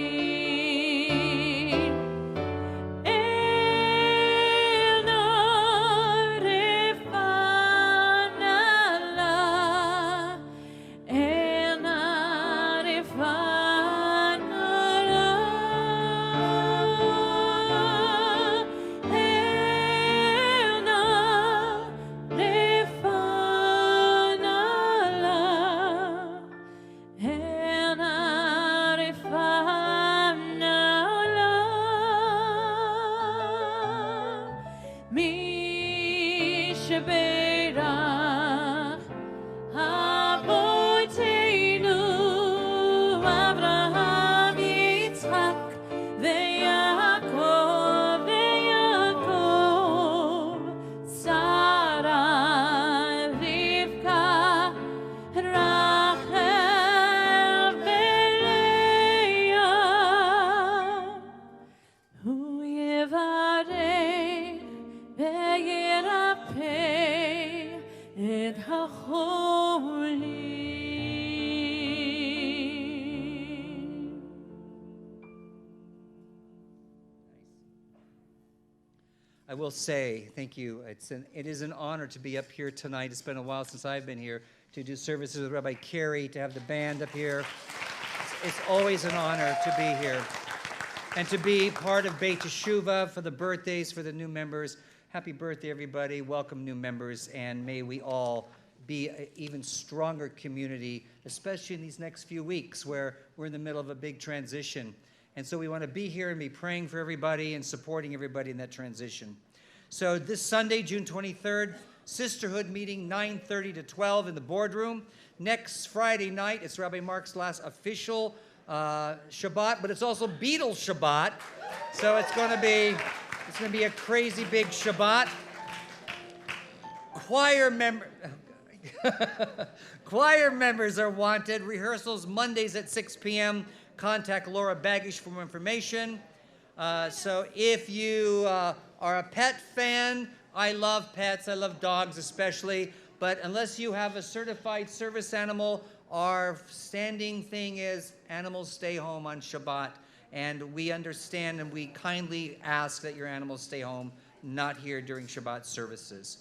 I will say thank you. It is an honor to be up here tonight. It's been a while since I've been here to do services with Rabbi Carey, to have the band up here. It's always an honor to be here. And to be part of Beit Teshuvah for the birthdays, for the new members. Happy birthday, everybody. Welcome, new members. And may we all be an even stronger community, especially in these next few weeks where we're in the middle of a big transition. And so we want to be here and be praying for everybody and supporting everybody in that transition. So this Sunday, June 23rd, Sisterhood meeting 9:30 to 12 in the boardroom. Next Friday night, it's Rabbi Mark's last official Shabbat, but it's also Beatles Shabbat. So it's going to be a crazy big Shabbat. Choir members are wanted. Rehearsals Mondays at 6 p.m. Contact Laura Baggish for more information. So if you are a pet fan, I love pets. I love dogs especially. But unless you have a certified service animal, our standing thing is animals stay home on Shabbat. And we understand and we kindly ask that your animals stay home, not here during Shabbat services.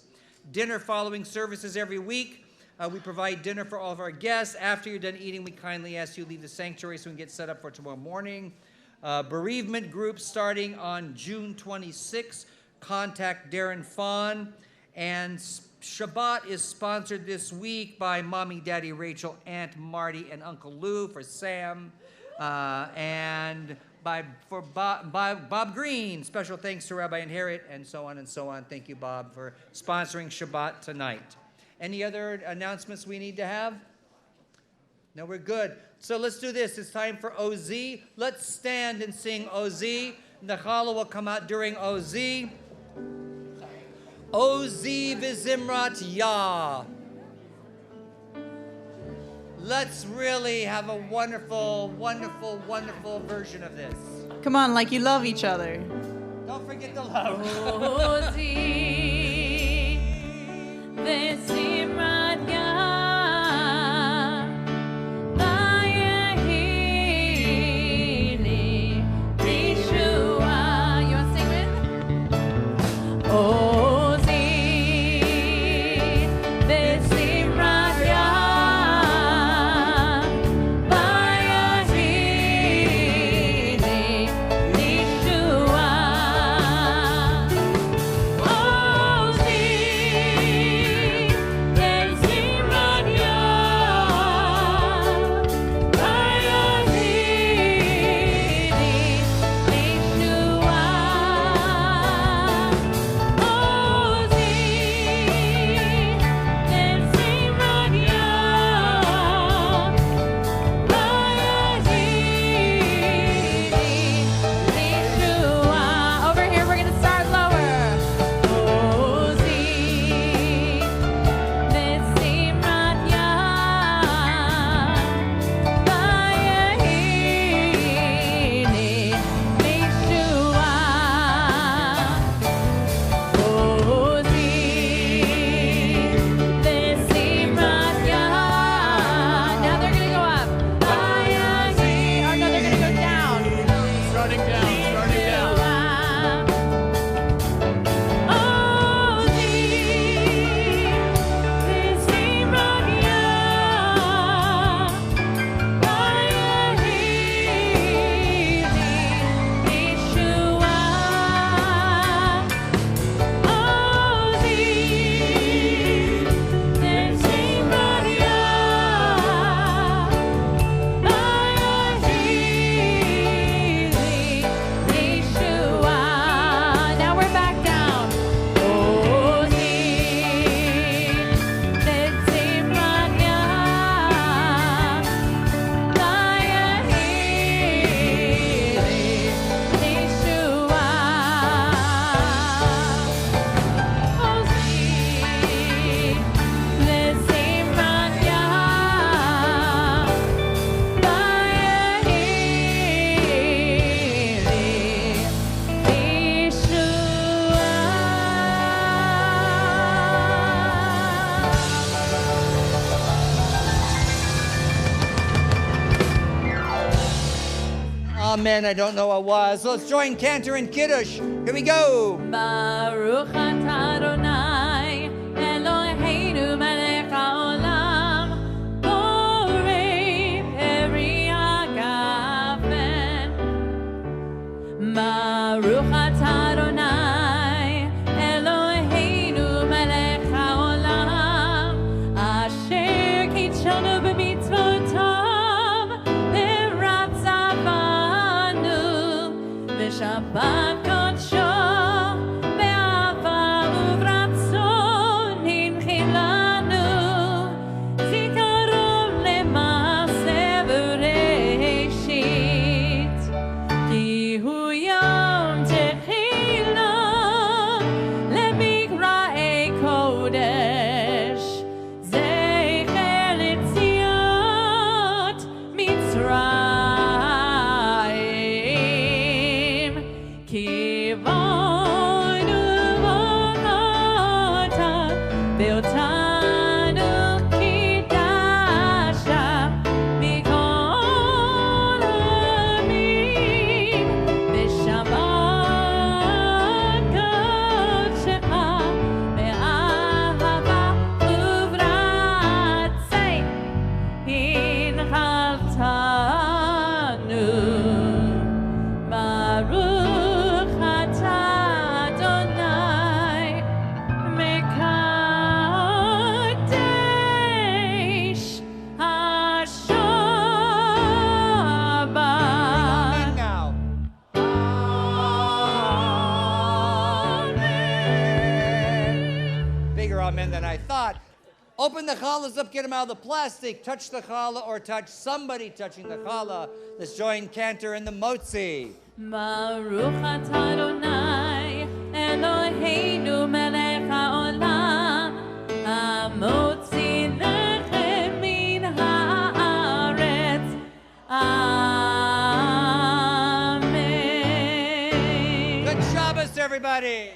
Dinner following services every week. We provide dinner for all of our guests. After you're done eating, we kindly ask you to leave the sanctuary so we can get set up for tomorrow morning. Bereavement group starting on June 26th. Contact Darren Fawn. And Shabbat is sponsored this week by Mommy, Daddy, Rachel, Aunt Marty, and Uncle Lou for Sam. And for Bob Green. Special thanks to Rabbi Inherit, and so on and so on. Thank you, Bob, for sponsoring Shabbat tonight. Any other announcements we need to have? No, we're good. So let's do this. It's time for OZ. Let's stand and sing OZ. The challah will come out during OZ. OZ v'zimrat Yah. Let's really have a wonderful, wonderful, wonderful version of this. Come on, like you love each other. Don't forget the love. V'zimrat Yah, v'yehili Yeshua. You want to sing with? Ozi, v'zimrat Yah, v'yehili Yeshua. Over here, we're going to start lower. Ozi, v'zimrat Yah, v'yehili Yeshua. Ozi, v'zimrat Yah. Now they're going to go up. V'yehili, or no, they're going to go down. Starting down. Now we're back down. Ozi, v'zimrat Yah, v'yehili Yeshua. Ozi, v'zimrat Yah, Amen. I don't know what was. So let's join Cantor and Kiddush. Here we go. Baruch atah Adonai, Eloheinu melech haolam, borei peri hagafen. Baruch atah Adonai, Eloheinu melech haolam, asher kitshanu b'mitzvotav, v'ratzavanu, v'shabbat kodsho, be'ava Open the challahs up, get them out of the plastic. Touch the challah or touch somebody touching the challah. Let's join Cantor in the motzi. Baruch atah Adonai Eloheinu melech haolam hamotzi lechem min haaretz. Amen. Good Shabbos, everybody.